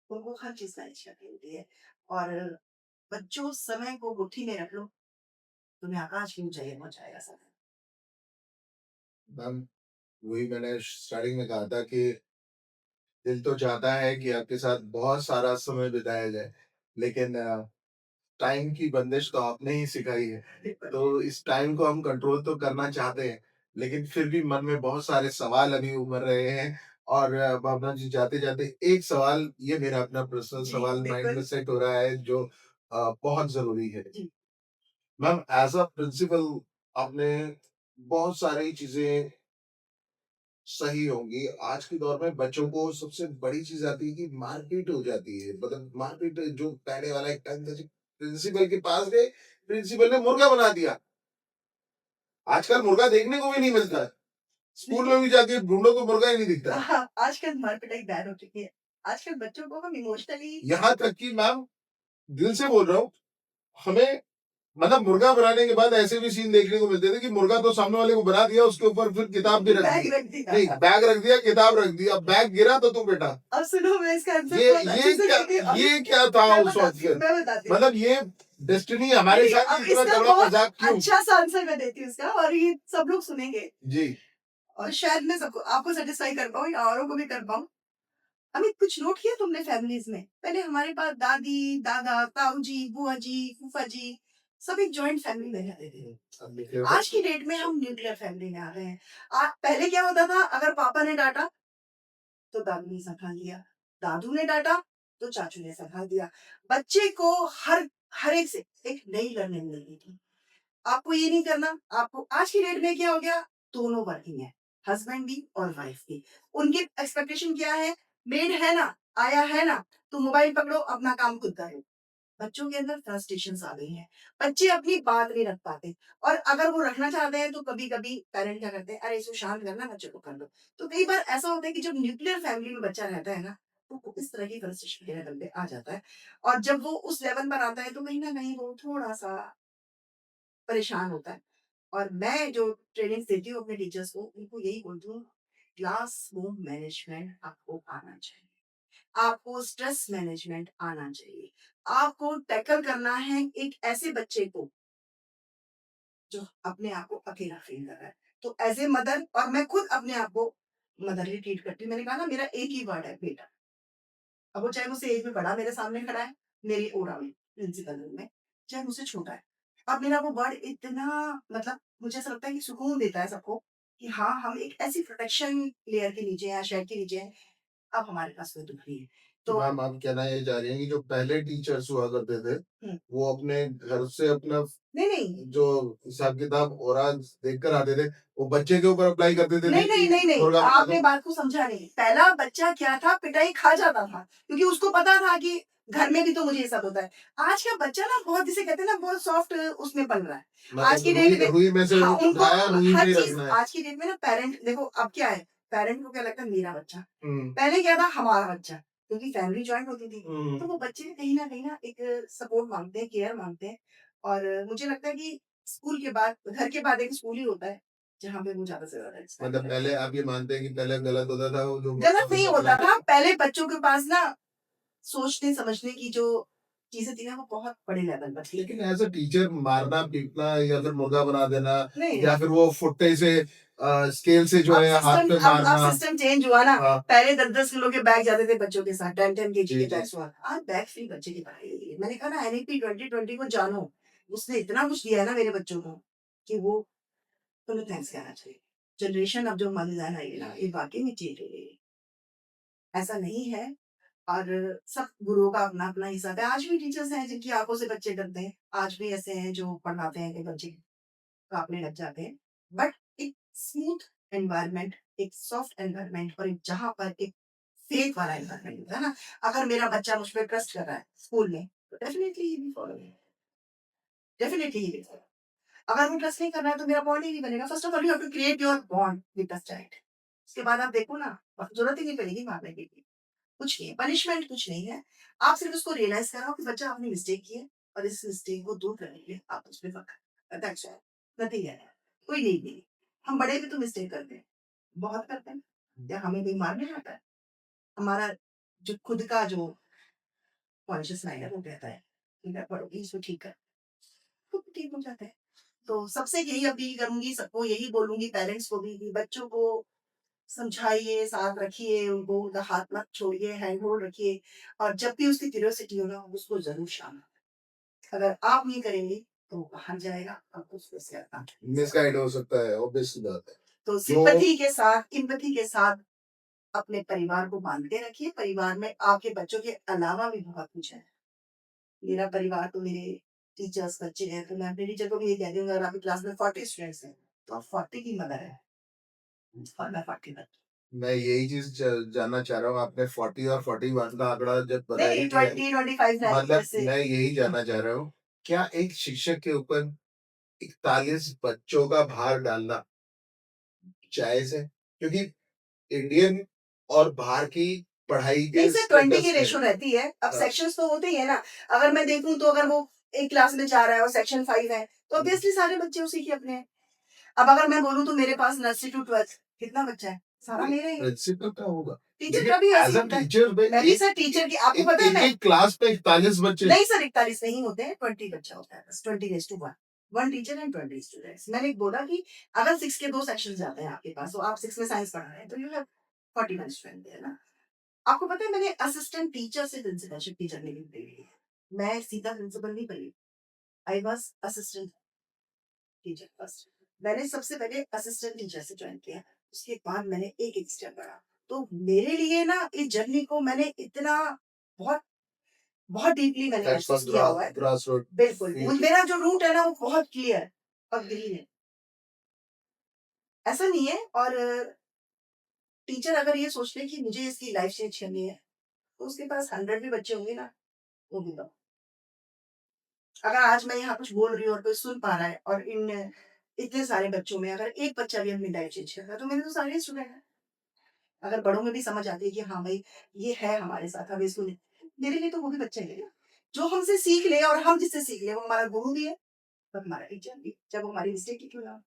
उनको हर चीज़ मैनेज करनी होती है और बच्चों समय को मुट्ठी में रख लो, तुम्हें आकाश की ऊँचाइयाँ पहुँचाएगा समय। मैम वही मैंने स्टार्टिंग में कहा था कि दिल तो चाहता है कि आपके साथ बहुत सारा समय बिताया जाए, लेकिन टाइम की बंदिश तो आपने ही सिखाई है। बिल्कुल। तो इस टाइम को हम कंट्रोल तो करना चाहते हैं, लेकिन फिर भी मन में बहुत सारे सवाल अभी उमड़ रहे हैं और भावना जी जाते-जाते एक सवाल ये मेरा अपना पर्सनल जी, सवाल माइंड में बिल्कुल। सेट हो रहा है जो बहुत ज़रूरी है। जी, मैम एज़ अ प्रिंसिपल आपने बहुत सारी चीज़ें सही होंगी। आज के दौर में बच्चों को सबसे बड़ी चीज़ आती है कि मारपीट हो जाती है। मतलब मारपीट जो पहले वाला एक टाइम था जी प्रिंसिपल के पास गए, प्रिंसिपल ने मुर्गा बना दिया। आजकल मुर्गा देखने को भी नहीं मिलता है। स्कूल देखिए में भी जाके ढूँढो तो मुर्गा ही नहीं दिखता है। हाँ, आजकल मार-पिटाई बैन हो चुकी है। आजकल बच्चों को हम इमोशनली यहाँ तक कि मैम दिल से बोल रहा हूँ, हमें मतलब मुर्गा बनाने के बाद ऐसे भी सीन देखने को मिलते थे कि मुर्गा तो सामने वाले को बना दिया, उसके ऊपर फिर किताब भी रख दी। बैग रख दिया। नहीं, बैग रख दिया, किताब रख दी, अब बैग गिरा तो तू बेटा। अब सुनो मैं इसका आंसर ये बहुत अच्छे ये से क्या देती हूँ। अभी ये क्या था मैं उस वक़्त बताती हूँ फिर? मैं बताती हूँ। मतलब ये डेस्टिनी हमारे नहीं, साथ अब ही इतना इसका तगड़ा बहुत मज़ाक क्यों? अच्छा-सा आंसर मैं देती हूँ इसका और ये सब लोग सुनेंगे जी। और शायद मैं सबको आपको सैटिस्फाई कर पाऊँ या औरों को भी कर पाऊँ। अमित कुछ नोट किया तुमने फैमिलीज़ में? पहले हमारे पास दादी, दादा, ताऊ जी, बुआ जी, फूफा जी सब एक जॉइंट फैमिली में रहते थे। अब देखिए आज की डेट में हम न्यूक्लियर फैमिली में आ गए हैं। पहले क्या होता था अगर पापा ने डाँटा तो दादू ने संभाल लिया, दादू ने डाँटा तो चाचू ने संभाल दिया। बच्चे को हर एक से एक नई लर्निंग मिलती थी। आपको ये नहीं करना, आपको आज की डेट में क्या हो गया, दोनों वर्किंग है, हस्बैंड भी और वाइफ भी। उनकी एक्सपेक्टेशन क्या है, मेड है ना, आया है ना, तो मोबाइल पकड़ो, अपना काम खुद करो। बच्चों के अंदर फ्रस्ट्रेशंस आ गई हैं। बच्चे अपनी बात नहीं रख पाते और अगर वो रखना चाहते हैं तो कभी-कभी पेरेंट क्या करते हैं, "अरे इसको शांत करना, बच्चे को कर लो।" तो कई बार ऐसा होता है कि जब न्यूक्लियर फैमिली में बच्चा रहता है ना, तो वो इस तरह की फ्रस्ट्रेशन के लेवल पे आ जाता है और जब वो उस लेवल पर आता है तो कहीं न कहीं वो थोड़ा-सा परेशान होता है। और मैं जो ट्रेनिंग्स देती हूँ अपने टीचर्स को, उनको यही बोलती हूँ, क्लासरूम मैनेजमेंट आपको आना चाहिए। आपको स्ट्रेस मैनेजमेंट आना चाहिए। आपको टैकल करना है एक ऐसे बच्चे को जो अपने आप को अकेला फ़ील कर रहा है। तो एज़ ए मदर और मैं खुद अपने आप को मदरली ट्रीट करती हूँ। मैंने कहा ना मेरा एक ही वर्ड है बेटा। अब वो चाहे मुझसे एज में बड़ा मेरे सामने खड़ा है, मेरी ओरा में, प्रिंसिपल रूम में, चाहे मुझसे छोटा है। अब मेरा वो वर्ड इतना मतलब मुझे ऐसा लगता है कि सुकून देता है सबको कि हाँ, हम एक ऐसी प्रोटेक्शन लेयर के नीचे हैं या शेड के नीचे हैं, अब हमारे पास कोई दुःख नहीं है। तो तो मैम आप कहना ये चाह रही हैं कि जो पहले टीचर्स हुआ करते थे, हुँ, वो अपने घर से अपना नहीं, नहीं। जो हिसाब-किताब और देख कर आते थे, वो बच्चे के ऊपर अप्लाई करते थे नहीं, नहीं नहीं, कि नहीं, नहीं, मुर्गा बना आपने दो। बात को समझा नहीं। पहला बच्चा क्या था, पिटाई खा जाता था, क्योंकि उसको पता था कि घर में भी तो मुझे ये सब होता है। आज का बच्चा ना बहुत जिसे कहते हैं ना बहुत सॉफ्ट उसमें पल रहा है। आज मतलब की रुई डेट में रुई में से हाँ, उनको उठाया, रुई में हर ही चीज़ रखना है। आज की डेट में ना पेरेंट देखो अब क्या है, पेरेंट को क्या लगता है मेरा बच्चा। हुँ। पहले क्या था हमारा बच्चा, क्योंकि फैमिली जॉइंट होती थी। तो हुँ। वो बच्चे कहीं न एक सपोर्ट माँगते हैं, केयर माँगते हैं और मुझे लगता है कि स्कूल के बाद घर के बाद एक स्कूल ही होता है, जहाँ पे वो ज़्यादा से ज़्यादा स्पेंड मतलब करते पहले हैं। आप ये मानते हैं कि पहले गलत होता था वो जो मुर्गा गलत नहीं बिल्ला होता बनाते था, थे? पहले बच्चों के पास ना सोचने-समझने की जो चीज़ें थी ना, वो बहुत बड़े लेवल पर थी। लेकिन एज़ अ टीचर मारना, पीटना या फिर मुर्गा बना देना नहीं, या फिर वो फुट्टे से स्केल से जो है हाथ पे अब मारना। सिस्टम चेंज हुआ ना, हाँ, पहले 10-10 किलो के बैग जाते थे बच्चों के साथ, 10-10 केजी जी, के जी। बैग्स हुआ। आज बैग फ्री बच्चे की पढ़ाई हुई है। मैंने कहा ना एनईपी 2020 को जानो, उसने इतना कुछ दिया है ना मेरे बच्चों को, कि वो तुम्हें थैंक्स कहना चाहिए। जनरेशन अब जो हमारी ज़ान आई है ना, ये वाक़ई में चेंज हो गई है। ऐसा नहीं है और सब गुरुओं का अपना-अपना हिसाब है। आज भी टीचर्स हैं जिनकी आँखों से बच्चे डरते हैं। आज भी ऐसे हैं जो पढ़ाते हैं कि बच्चे काँपने लग जाते हैं। बट एक स्मूथ एनवायरनमेंट, एक सॉफ्ट एनवायरनमेंट और एक जहाँ पर एक फेथ वाला एनवायरनमेंट होता है ना, अगर मेरा बच्चा मुझ पे ट्रस्ट कर रहा है स्कूल में, तो definitely he will follow me, definitely he will follow. अगर वो ट्रस्ट नहीं कर रहा है तो मेरा बॉन्ड ही नहीं बनेगा। First of all you have to create your bond with the child. उसके बाद आप देखो ना, ज़रूरत ही नहीं पड़ेगी मारने की। कुछ नहीं है, पनिशमेंट कुछ नहीं है। आप सिर्फ़ उसको रियलाइज़ कराओ कि बच्चा आपने मिस्टेक की है और इस मिस्टेक को दूर करने के लिए आप उस पे वर्क करें। That's all, nothing else. कोई नीड नहीं। हम बड़े भी तो मिस्टेक करते हैं, बहुत करते हैं। क्या हमें कोई मारने आता है? हमारा जो खुद का जो कॉन्शियस माइंड है वो कहता है, ठीक है पढ़ोगी इसको ठीक कर, खुद ठीक हो जाता है। तो सबसे यही अपील करूँगी, सबको यही बोलूँगी पेरेंट्स को भी कि बच्चों को समझाइए, साथ रखिए, उनको उनका हाथ मत छोड़िए, हैंड होल्ड रखिए और जब भी उसकी क्यूरियोसिटी हो ना, उसको ज़रूर शामिल करें। अगर आप नहीं करेंगे, तो वो बाहर जाएगा, आपको उसको शेयर ना मिसगाइड हो सकता है, ऑब्वियस सी बात है। तो जो सिम्पैथी के साथ, एम्पैथी के साथ अपने परिवार को बाँधते रखिए। परिवार में आपके बच्चों के अलावा भी बहुत कुछ है। मेरा परिवार तो मेरे टीचर्स, बच्चे हैं, तो मैं अपने टीचर को भी ये कहती हूँ, अगर आपकी क्लास में 40 स्टूडेंट्स हैं, तो 40 की मदर है और मैं 41। मैं यही चीज़ जानना चाह रहा हूँ, आपने 40 और 41 का आंकड़ा जब बताया नहीं, कि 20-25 मतलब ऐसे। मैं यही हाँ, जानना चाह रहा हूँ, क्या एक शिक्षक के ऊपर 41 बच्चों का भार डालना जायज़ है? क्योंकि इंडियन और बाहर की पढ़ाई नहीं के सर, 20 की स्टेटस में रेशो रहती है। अब हाँ, सेक्शंस तो होते ही है ना। अगर मैं देखूँ तो अगर वो एक क्लास में जा रहा है और सेक्शन 5 है, तो हुँ, ऑब्वियसली सारे बच्चे उसी के अपने हैं। अब अगर मैं बोलूँ तो मेरे पास नर्सरी टू 12th कितना बच्चा है? सारा नहीं, मेरा ही है। प्रिंसिपल का होगा। टीचर लेकिन का भी ऐसे एज़ ही अ होता है। टीचर में मैं भी एक सर टीचर की आपको एक पता है मैं एक-एक क्लास में 41 बच्चे नहीं सर 41 नहीं होते हैं, 20 बच्चा होता है बस 20:1। 1 टीचर एंड 20 स्टूडेंट्स। मैंने बोला कि अगर 6 के 2 सेक्शंस जाते हैं आपके पास, तो आप 6 में साइंस पढ़ा रहे हैं, तो यू हैव 41 स्टूडेंट देयर ना। आपको पता है मैंने असिस्टेंट टीचर से प्रिंसिपलशिप की जर्नी भी करी है। मैं सीधा प्रिंसिपल नहीं बनी। I was assistant teacher first. मैंने सबसे पहले असिस्टेंट टीचर से जॉइन किया। उसके बाद मैंने एक-एक स्टेप बढ़ा। तो मेरे लिए ना इस जर्नी को मैंने इतना बहुत बहुत डीपली मैंने दैट्स महसूस कॉल्ड किया हुआ है। ग्रास रूट बिल्कुल, फील मेरा जो रूट है ना वो बहुत क्लियर और ग्रीन है। ऐसा नहीं है और टीचर अगर ये सोच ले कि मुझे इसकी लाइफ चेंज करनी है, तो उसके पास 100 भी बच्चे होंगे ना, वो भी कम। अगर आज मैं यहाँ कुछ बोल रही हूँ और कोई सुन पा रहा है और इन इतने सारे बच्चों में अगर एक बच्चा भी अपनी लाइफ चेंज कर रहा है, तो मेरे तो सारे स्टूडेंट हैं। अगर बड़ों में भी समझ आती है कि हाँ भाई, ये है हमारे साथ, हमें इसको मेरे लिए तो वो भी बच्चा ही है ना। जो हमसे सीख ले और हम जिससे सीख ले, वो हमारा गुरु भी है और हमारा टीचर भी, जब वो हमारी मिस्टेक ही क्यों ना हो।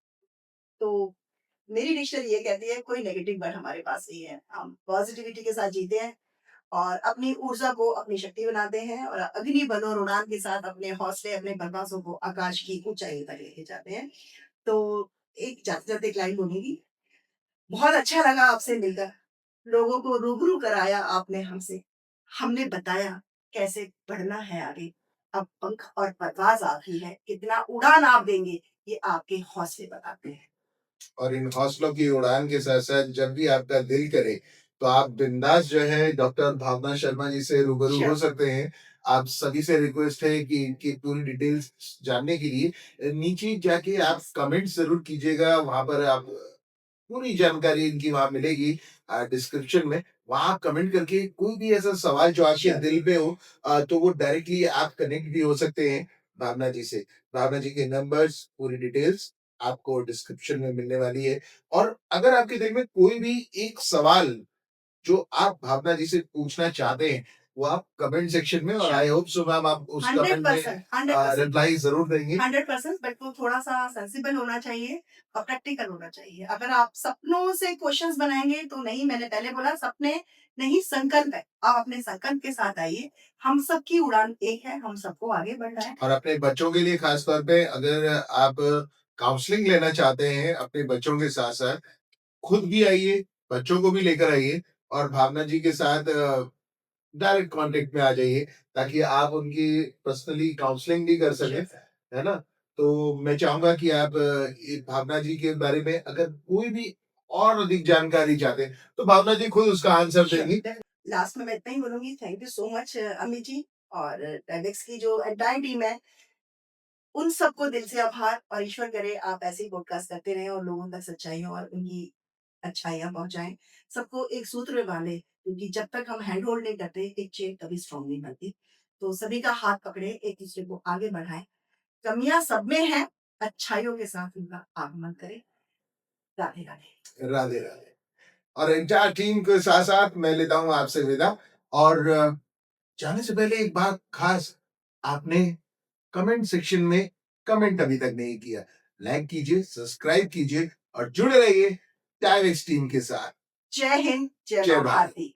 तो मेरी डिक्शनरी ये कहती है कोई नेगेटिव वर्ड हमारे पास नहीं है। हम पॉजिटिविटी के साथ जीते हैं और अपनी ऊर्जा को अपनी शक्ति बनाते हैं और अग्नि बल और उड़ान के साथ अपने हौसले, अपने प्रवासों को आकाश की ऊंचाई तक लेके जाते हैं। तो एक जाते जाते एक लाइन बोलूंगी, बहुत अच्छा लगा आपसे मिलकर, लोगों को रूबरू कराया आपने हमसे, हमने बताया कैसे बढ़ना है आगे। अब पंख और परवाज आपकी है, कितना उड़ान आप देंगे ये आपके हौसले बताते हैं। और इन हौसलों की उड़ान के साथ-साथ जब भी आपका दिल करे, तो आप बिंदास जो है डॉक्टर भावना शर्मा जी से रूबरू हो श्योर। सकते हैं। आप सभी से रिक्वेस्ट है कि इनकी पूरी डिटेल्स जानने के लिए नीचे जाके आप कमेंट ज़रूर कीजिएगा, वहाँ पर आप पूरी जानकारी इनकी वहाँ मिलेगी डिस्क्रिप्शन में। वहाँ कमेंट करके कोई भी ऐसा सवाल जो आपके श्योर। दिल में हो तो वो डायरेक्टली आप कनेक्ट भी हो सकते हैं भावना जी से। भावना जी के नंबर्स, पूरी डिटेल्स आपको डिस्क्रिप्शन में मिलने वाली है। और अगर आपके दिल में कोई भी एक सवाल जो आप भावना जी से पूछना चाहते हैं, वो आप कमेंट सेक्शन में और sure. I hope so ma'am आप उस कमेंट में 100%, 100%, रिप्लाई ज़रूर देंगे। 100%, बट वो थोड़ा-सा सेंसिबल होना चाहिए और प्रैक्टिकल होना चाहिए। अगर आप सपनों से क्वेश्चन्स बनाएँगे तो नहीं, मैंने पहले बोला सपने नहीं संकल्प है। आप अपने संकल्प के साथ आइए। हम सबकी उड़ान एक है, हम सबको आगे बढ़ना है। और अपने बच्चों के लिए खास तौर पे अगर आप काउंसलिंग लेना चाहते हैं अपने बच्चों के साथ-साथ, खुद भी आइए, बच्चों को भी लेकर आइए और भावना जी के साथ डायरेक्ट कॉन्टैक्ट में आ जाइए ताकि आप उनकी पर्सनली काउंसलिंग भी कर सकें, श्योर सर। है ना? तो मैं चाहूँगा कि आप ये भावना जी के बारे में अगर कोई भी और अधिक जानकारी चाहते हैं, तो भावना जी खुद उसका आंसर देंगी। श्योर। लास्ट में मैं इतना ही बोलूँगी, thank you so much Amit ji और टेडेक्स की जो एंटायर टीम है, उन सबको दिल से आभार और ईश्वर करे आप ऐसे ही पॉडकास्ट करते रहें और लोगों तक सच्चाइयों और उनकी अच्छाइयाँ पहुँचाएँ। सबको एक सूत्र में बाँधें क्योंकि जब तक हम हैंड होल्ड नहीं करते, एक चेन कभी स्ट्रॉन्ग नहीं बनती। तो सभी का हाथ पकड़े, एक-दूसरे को आगे बढ़ाएँ। कमियाँ सब में हैं, अच्छाइयों के साथ उनका आगमन करें। राधे राधे। राधे, राधे। और एंटायर टीम के साथ-साथ मैं लेता हूँ आपसे विदा और जाने से पहले एक बात खास, आपने कमेंट सेक्शन में कमेंट अभी तक नहीं किया। लाइक कीजिए, सब्सक्राइब कीजिए और जुड़े रहिए टाइम्स टीम के साथ। जय हिंद, जय जय माँ भारत। भारती।